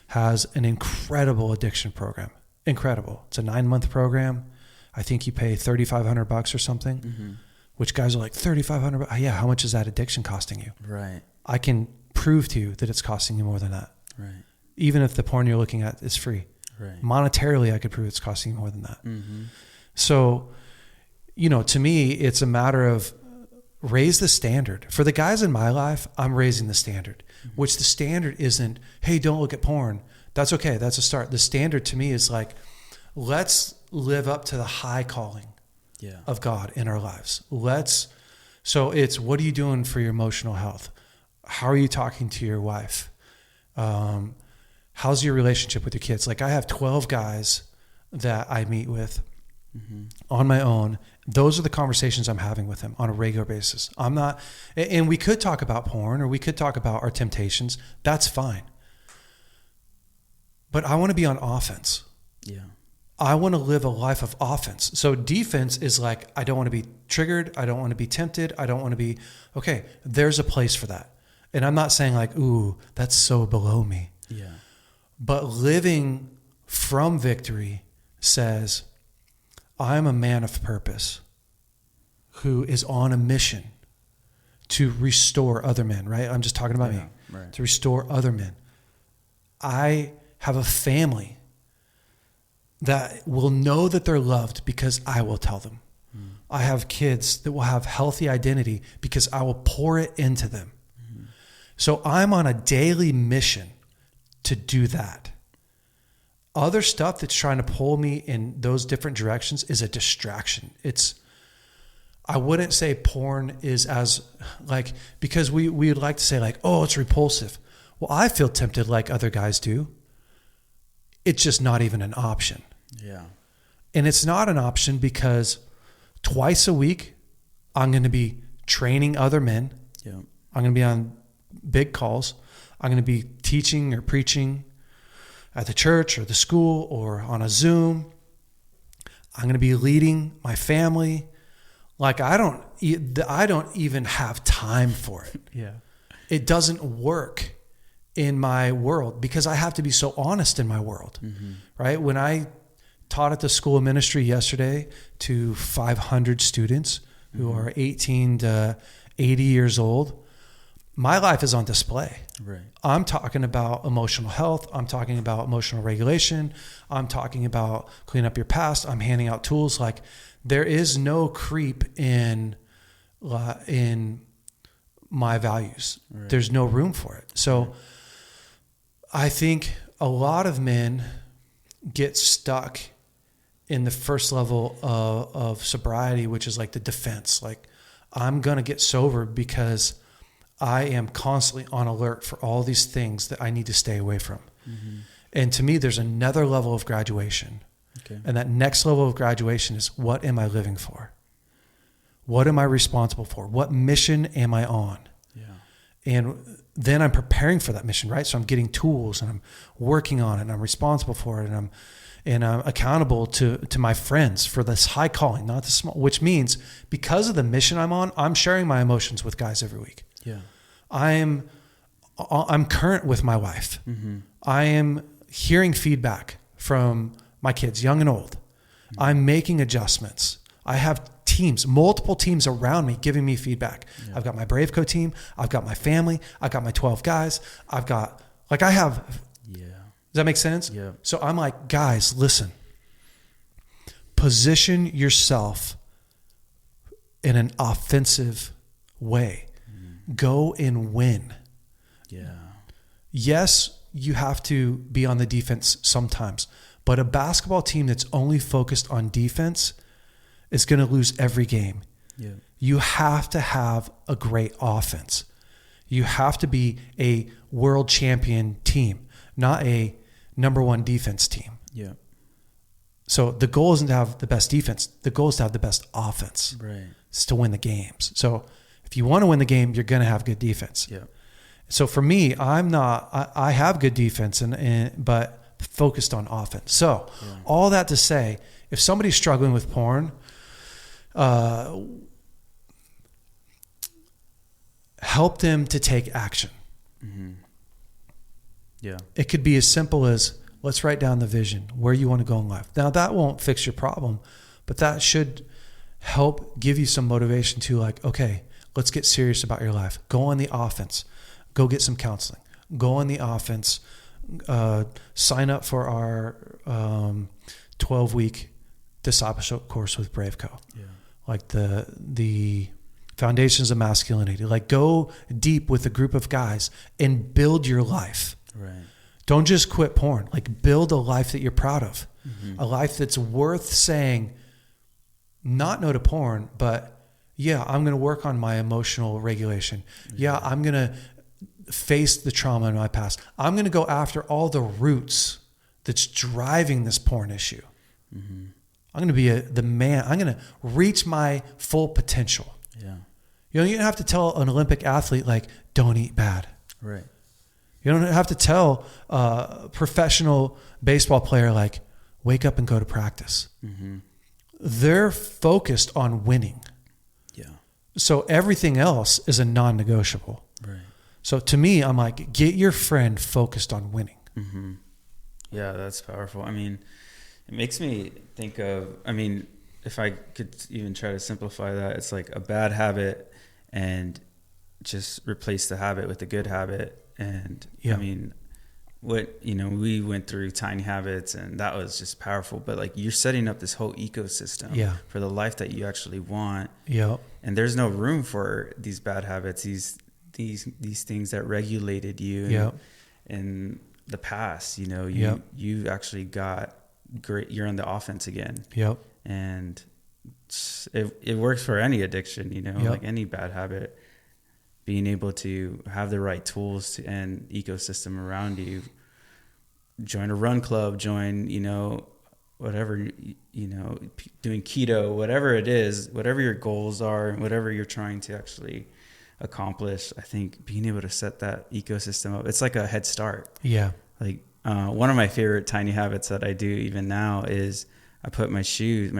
has an incredible addiction program. Incredible. It's a 9-month program. I think you pay $3,500 or something, which guys are like, $3,500? Yeah, how much is that addiction costing you? Right. I can prove to you that it's costing you more than that. Right. Even if the porn you're looking at is free. Right. Monetarily, I could prove it's costing you more than that. So, you know, to me, it's a matter of raise the standard. For the guys in my life, I'm raising the standard, which the standard isn't, hey, don't look at porn. That's okay. That's a start. The standard to me is like, let's live up to the high calling of God in our lives. So it's, what are you doing for your emotional health? How are you talking to your wife? How's your relationship with your kids? Like, I have 12 guys that I meet with on my own. Those are the conversations I'm having with them on a regular basis. I'm not, and we could talk about porn or we could talk about our temptations. That's fine. But I want to be on offense. Yeah. I want to live a life of offense. So defense is like, I don't want to be triggered. I don't want to be tempted. I don't want to be, okay, there's a place for that. And I'm not saying like, ooh, that's so below me. Yeah. But living from victory says, I'm a man of purpose who is on a mission to restore other men, right? I'm just talking about me, right. To restore other men. I have a family that will know that they're loved because I will tell them. I have kids that will have healthy identity because I will pour it into them. So I'm on a daily mission to do that. Other stuff that's trying to pull me in those different directions is a distraction. I wouldn't say porn is as like, because we'd like to say like, oh, it's repulsive. Well, I feel tempted like other guys do. It's just not even an option. Yeah. And it's not an option because twice a week, I'm going to be training other men. Yeah. I'm going to be on big calls. I'm going to be teaching or preaching at the church or the school or on a Zoom. I'm going to be leading my family. Like I don't even have time for it. Yeah. It doesn't work in my world because I have to be so honest in my world, right? When I taught at the School of Ministry yesterday to 500 students who are 18 to 80 years old, my life is on display. Right. I'm talking about emotional health. I'm talking about emotional regulation. I'm talking about clean up your past. I'm handing out tools. Like there is no creep in my values. Right. There's no room for it. So I think a lot of men get stuck in the first level of sobriety, which is like the defense. Like I'm going to get sober because I am constantly on alert for all these things that I need to stay away from. And to me, there's another level of graduation. Okay. And that next level of graduation is, what am I living for? What am I responsible for? What mission am I on? Yeah. And then I'm preparing for that mission, right? So I'm getting tools and I'm working on it and I'm responsible for it and I'm accountable to my friends for this high calling, not the small, which means because of the mission I'm on, I'm sharing my emotions with guys every week. Yeah. I'm current with my wife. I am hearing feedback from my kids, young and old. I'm making adjustments. I have teams, multiple teams around me giving me feedback. Yeah. I've got my BraveCo team. I've got my family. I've got my 12 guys. Yeah. Does that make sense? Yeah. So I'm like, guys, listen, position yourself in an offensive way. Go and win. Yeah. Yes, you have to be on the defense sometimes, but a basketball team that's only focused on defense is going to lose every game. Yeah. You have to have a great offense. You have to be a world champion team, not a number one defense team. Yeah. So the goal isn't to have the best defense. The goal is to have the best offense. Right. It's to win the games. So if you want to win the game, you're going to have good defense. Yeah. So for me, I have good defense but focused on offense. So all that to say, if somebody's struggling with porn, help them to take action. Mm-hmm. Yeah. It could be as simple as, let's write down the vision, where you want to go in life. Now that won't fix your problem, but that should help give you some motivation to like, okay, let's get serious about your life. Go on the offense. Go get some counseling. Go on the offense. Sign up for our 12-week discipleship course with BraveCo. Yeah. Like the foundations of masculinity. Like go deep with a group of guys and build your life. Right. Don't just quit porn. Like build a life that you're proud of. Mm-hmm. A life that's worth saying, not no to porn, but yeah, I'm going to work on my emotional regulation. Yeah, I'm going to face the trauma in my past. I'm going to go after all the roots that's driving this porn issue. Mm-hmm. I'm going to be the man. I'm going to reach my full potential. Yeah. You don't have to tell an Olympic athlete, like, don't eat bad. Right. You don't have to tell a professional baseball player, like, wake up and go to practice. Mm-hmm. They're focused on winning. Yeah. So everything else is a non-negotiable. Right. So to me, I'm like, get your friend focused on winning. Mm-hmm. Yeah, that's powerful. I mean, it makes me think of, if I could even try to simplify that, it's like a bad habit and just replace the habit with a good habit. And we went through tiny habits and that was just powerful, but like you're setting up this whole ecosystem for the life that you actually want. Yeah. And there's no room for these bad habits, these things that regulated you in the past, you actually got great, you're on the offense again. Yep. And it works for any addiction, like any bad habit. Being able to have the right tools and ecosystem around you, join a run club, join, whatever, doing keto, whatever it is, whatever your goals are, and whatever you're trying to actually accomplish. I think being able to set that ecosystem up, it's like a head start. Yeah. Like one of my favorite tiny habits that I do even now is I put my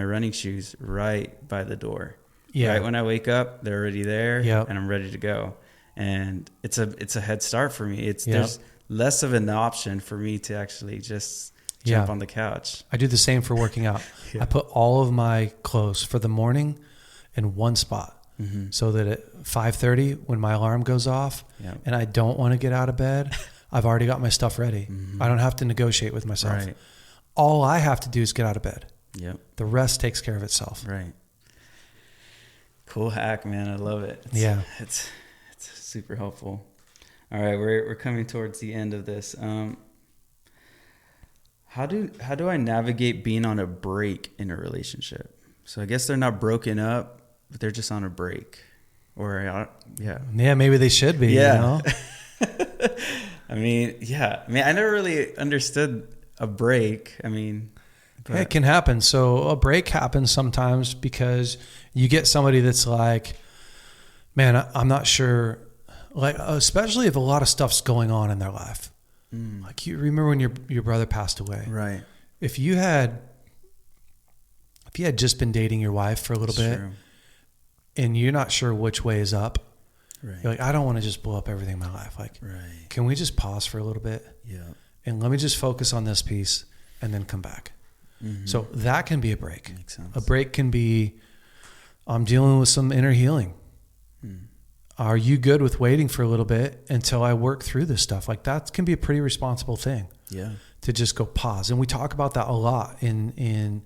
running shoes right by the door. Yeah. Right when I wake up, they're already there and I'm ready to go. And it's a head start for me. There's less of an option for me to actually just jump on the couch. I do the same for working out. I put all of my clothes for the morning in one spot. Mm-hmm. So that at 5:30 when my alarm goes off and I don't want to get out of bed, I've already got my stuff ready. Mm-hmm. I don't have to negotiate with myself. Right. All I have to do is get out of bed. Yep. The rest takes care of itself. Right. Cool hack, man. I love it. It's super helpful. All right, we're coming towards the end of this. How do I navigate being on a break in a relationship? So I guess they're not broken up, but they're just on a break. Or maybe they should be. Yeah. I never really understood a break. It can happen. So a break happens sometimes because you get somebody that's like, man, I'm not sure, like, especially if a lot of stuff's going on in their life. Mm. Like you remember when your brother passed away. Right. If you had just been dating your wife for a little bit and you're not sure which way is up, right. You're like, I don't want to just blow up everything in my life. Like, can we just pause for a little bit? Yeah. And let me just focus on this piece and then come back. Mm-hmm. So that can be a break. Makes sense. A break can be, I'm dealing with some inner healing. Mm. Are you good with waiting for a little bit until I work through this stuff? Like that can be a pretty responsible thing. Yeah. To just go pause. And we talk about that a lot in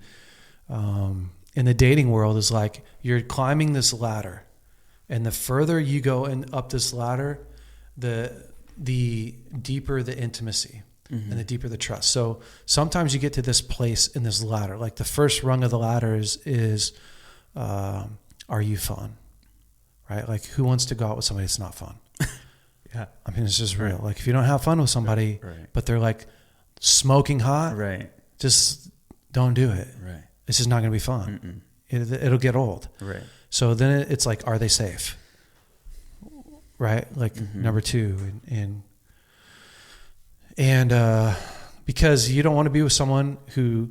the dating world is like you're climbing this ladder and the further you go up this ladder, the deeper the intimacy. Mm-hmm. And the deeper the trust. So sometimes you get to this place in this ladder. Like the first rung of the ladder is are you fun? right? Like who wants to go out with somebody that's not fun? Yeah. I mean, it's just real. Like if you don't have fun with somebody, Right. but they're like smoking hot, Right. just don't do it. Right. It's just not going to be fun. It'll get old. Right. So then it's like, are they safe? Right? Like number two. And because you don't want to be with someone who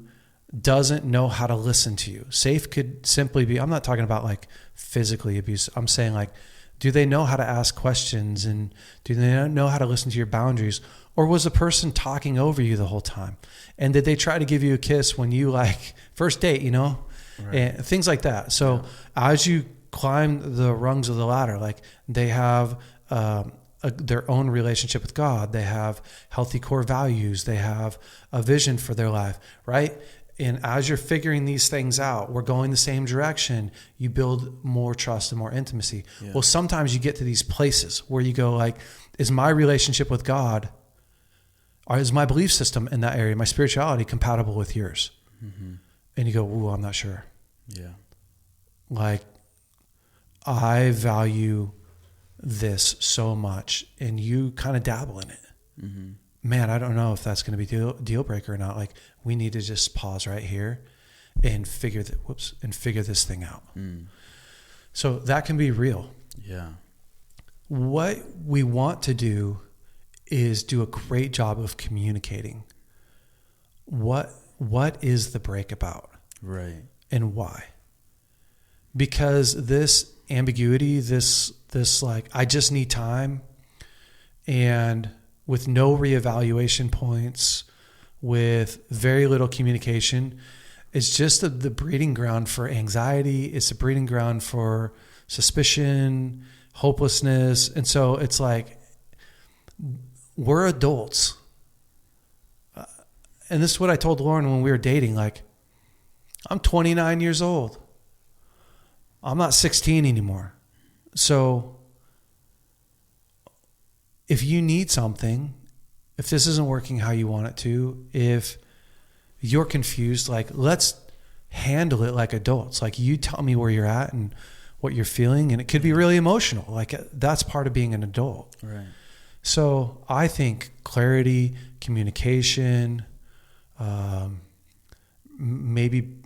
doesn't know how to listen to you. Safe could simply be, I'm not talking about like physically abuse. I'm saying like, do they know how to ask questions, and do they know how to listen to your boundaries? Or was the person talking over you the whole time? And did they try to give you a kiss when you like first date, you know, and things like that. So as you climb the rungs of the ladder, like they have their own relationship with God. They have healthy core values. They have a vision for their life, right? And as you're figuring these things out, we're going the same direction, you build more trust and more intimacy. Yeah. Well, sometimes you get to these places where you go like, is my relationship with God, or is my belief system in that area, my spirituality compatible with yours? And you go, ooh, I'm not sure. Yeah. Like, I value this so much, and you kind of dabble in it. Man, I don't know if that's going to be deal breaker or not. Like, we need to just pause right here and figure this thing out. So that can be real. Yeah. What we want to do is do a great job of communicating. What is the break about? Right. And why? Because this ambiguity, this like, I just need time, and with no reevaluation points, with very little communication, it's just the breeding ground for anxiety. It's a breeding ground for suspicion, hopelessness. And so it's like, we're adults. And this is what I told Lauren when we were dating. Like, I'm 29 years old. I'm not 16 anymore. So if you need something, if this isn't working how you want it to, if you're confused, like, let's handle it like adults. Like, you tell me where you're at and what you're feeling. And it could be really emotional. Like, that's part of being an adult. Right. So I think clarity, communication, maybe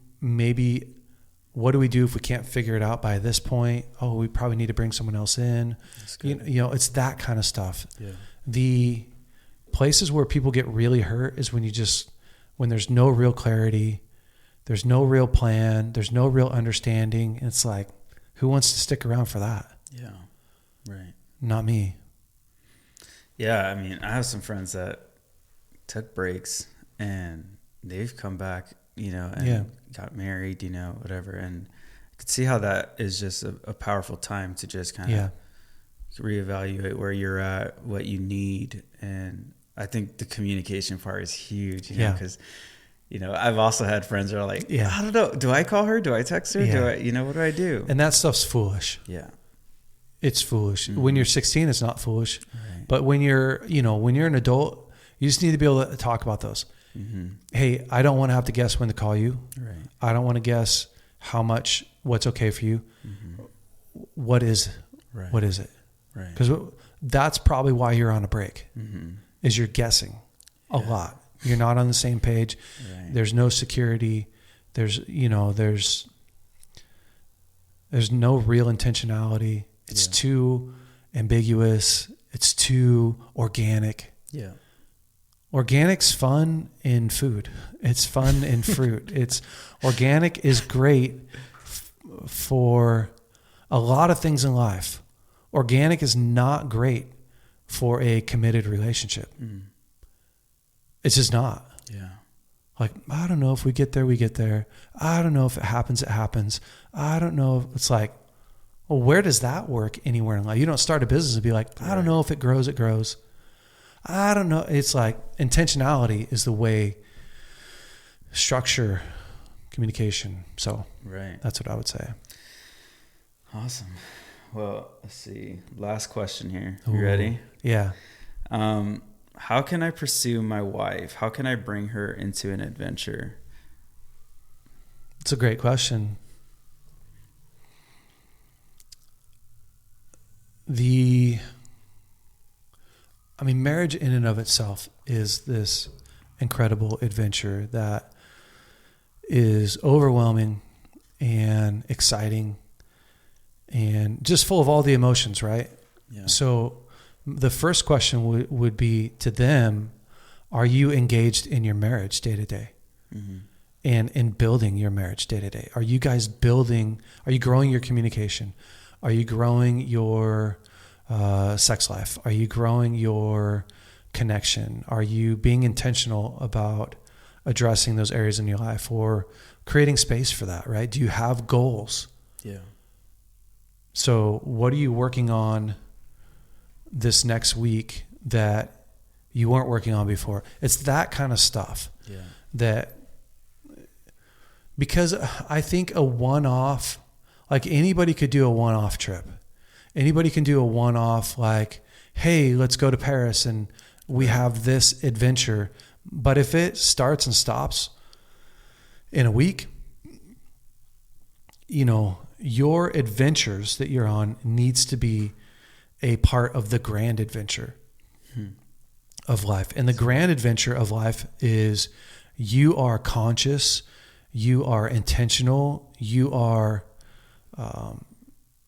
what do we do if we can't figure it out by this point? Oh, we probably need to bring someone else in. You know, it's that kind of stuff. Yeah. The places where people get really hurt is when there's no real clarity, there's no real plan, there's no real understanding. It's like, who wants to stick around for that? Yeah. Right. Not me. Yeah. I mean, I have some friends that took breaks and they've come back, you know, and got married, you know, whatever. And I could see how that is just a powerful time to just kind of reevaluate where you're at, what you need. And I think the communication part is huge, you know, because, you know, I've also had friends that are like, I don't know, do I call her? Do I text her? Do I, you know, what do I do? And that stuff's foolish. Yeah. It's foolish. When you're 16, it's not foolish. Right. But when you're an adult, you just need to be able to talk about those. Hey, I don't want to have to guess when to call you. Right. I don't want to guess what's okay for you. What is it? Right. What is it? Right. Because that's probably why you're on a break, is you're guessing a lot. You're not on the same page. Right. There's no security. There's no real intentionality. It's too ambiguous. It's too organic. Yeah. Organic's fun in food. It's fun in fruit. Organic is great for a lot of things in life. Organic is not great for a committed relationship. It's just not. Yeah. Like, I don't know if we get there, we get there. I don't know if it happens, it happens. I don't know. It's like, well, where does that work anywhere in life? You don't start a business and be like, I don't know if it grows, it grows. I don't know. It's like intentionality is the way, structure, communication. So that's what I would say. Awesome. Well, let's see. Last question here. You ready? Yeah. How can I pursue my wife? How can I bring her into an adventure? It's a great question. marriage in and of itself is this incredible adventure that is overwhelming and exciting and just full of all the emotions, right? Yeah. So the first question would be to them, are you engaged in your marriage day to day? Mm-hmm. And in building your marriage day to day? Are you guys building, are you growing your communication? Are you growing your sex life? Are you growing your connection? Are you being intentional about addressing those areas in your life or creating space for that, right? Do you have goals? Yeah. So what are you working on this next week that you weren't working on before? It's that kind of stuff. Yeah. That, because I think a one-off, like anybody could do a one-off trip. Anybody can do a one-off, like, hey, let's go to Paris and we have this adventure. But if it starts and stops in a week, you know, your adventures that you're on needs to be a part of the grand adventure of life. And the grand adventure of life is you are conscious, you are intentional, you are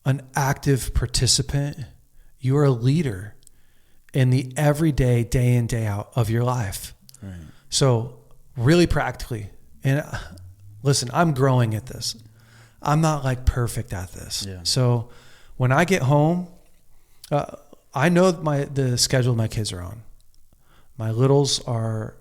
an active participant, you are a leader in the everyday, day in, day out of your life. Right. So really practically, and listen, I'm growing at this. I'm not like perfect at this. Yeah. So when I get home, I know the schedule my kids are on. My littles are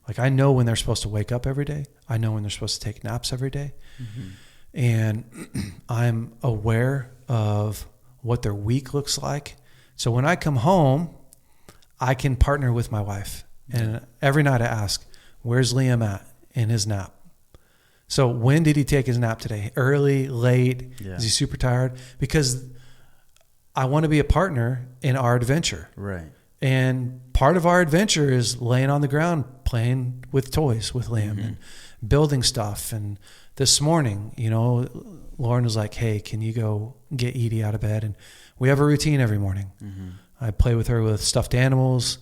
like, I know when they're supposed to wake up every day. I know when they're supposed to take naps every day. Mm-hmm. And I'm aware of what their week looks like. So when I come home, I can partner with my wife. And every night I ask, where's Liam at in his nap? So when did he take his nap today? Early, late? Yeah. Is he super tired? Because I want to be a partner in our adventure. Right. And part of our adventure is laying on the ground, playing with toys with Liam and building stuff. And this morning, you know, Lauren was like, hey, can you go get Edie out of bed? And we have a routine every morning. Mm-hmm. I play with her with stuffed animals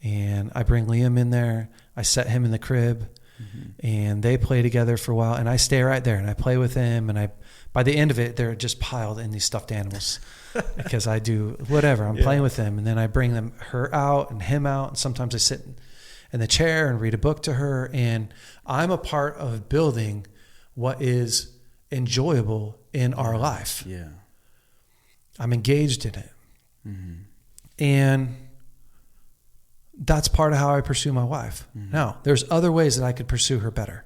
and I bring Liam in there. I set him in the crib and they play together for a while. And I stay right there and I play with him. And by the end of it, they're just piled in these stuffed animals because I do whatever. I'm playing with them. And then I bring her out and him out. And sometimes I sit in the chair and read a book to her. And I'm a part of building what is enjoyable in our life. Yeah. I'm engaged in it. Mm-hmm. And that's part of how I pursue my wife. Mm-hmm. Now, there's other ways that I could pursue her better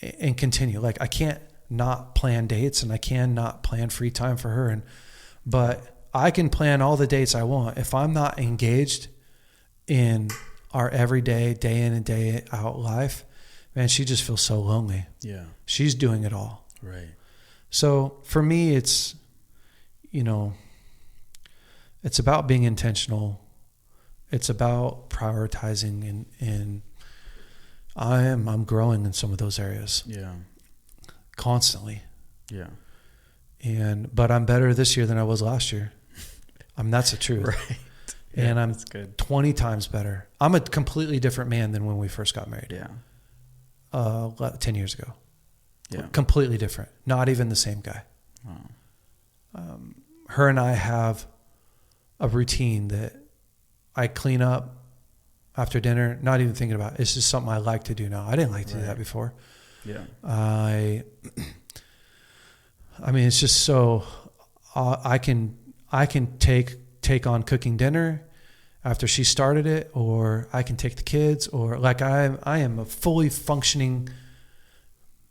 and continue. Like I can't not plan dates and I can not plan free time for her. But I can plan all the dates I want. If I'm not engaged in our everyday, day in and day out life, man, she just feels so lonely. Yeah. She's doing it all. Right. So for me, it's, you know, it's about being intentional. It's about prioritizing and I'm growing in some of those areas. Yeah. Constantly. Yeah. But I'm better this year than I was last year. That's the truth. Right. And I'm that's good. 20 times better. I'm a completely different man than when we first got married. Yeah. 10 years ago. Yeah. Completely different. Not even the same guy. Wow. Her and I have a routine that I clean up after dinner, not even thinking about it. It's just something I like to do now. I didn't like to do that before. Yeah. I mean, it's just so I can take on cooking dinner after she started it, or I can take the kids, or like I am a fully functioning,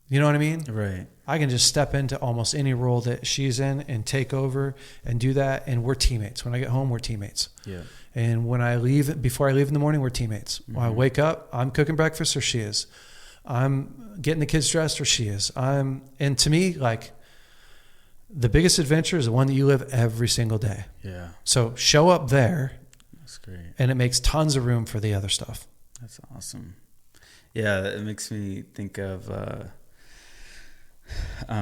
you know what I mean? Right. I can just step into almost any role that she's in and take over and do that. And we're teammates. When I get home, we're teammates. Yeah. And when I leave, before I leave in the morning, we're teammates. When I wake up, I'm cooking breakfast or she is. I'm getting the kids dressed or she is. And to me, like, the biggest adventure is the one that you live every single day. Yeah. So show up there. That's great. And it makes tons of room for the other stuff. That's awesome. Yeah, it makes me think of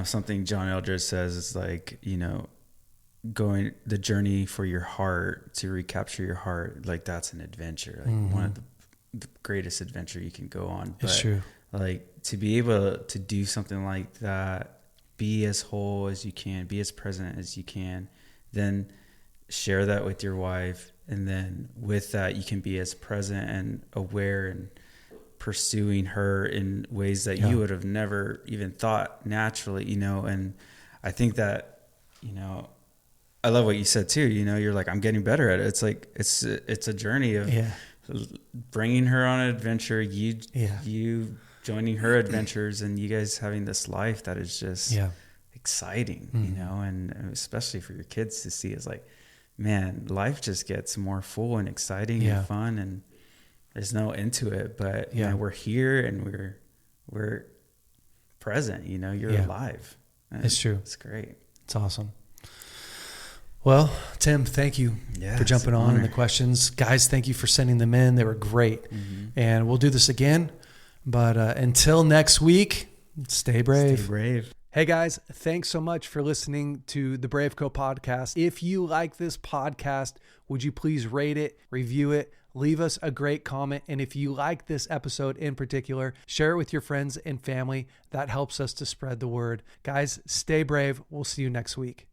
something John Eldredge says. It's like, you know, going the journey for your heart to recapture your heart, like that's an adventure, like one of the greatest adventure you can go on. But it's true. like to be able to do something like that, be as whole as you can, be as present as you can, then share that with your wife. And then with that, you can be as present and aware and pursuing her in ways that you would have never even thought naturally, you know. And I think that, you know, I love what you said too. You know, you're like, I'm getting better at it. It's like, it's a journey of bringing her on an adventure, you joining her adventures, and you guys having this life that is just exciting, you know, and especially for your kids to see is like, man, life just gets more full and exciting and fun, and there's no end to it. But you know, we're here and we're present, you know, you're alive. And it's true. It's great. It's awesome. Well, Tim, thank you for jumping on and the questions. Guys, thank you for sending them in. They were great. And we'll do this again. But until next week, stay brave. Stay brave. Hey guys, thanks so much for listening to the BraveCo podcast. If you like this podcast, would you please rate it, review it, leave us a great comment. And if you like this episode in particular, share it with your friends and family. That helps us to spread the word. Guys, stay brave. We'll see you next week.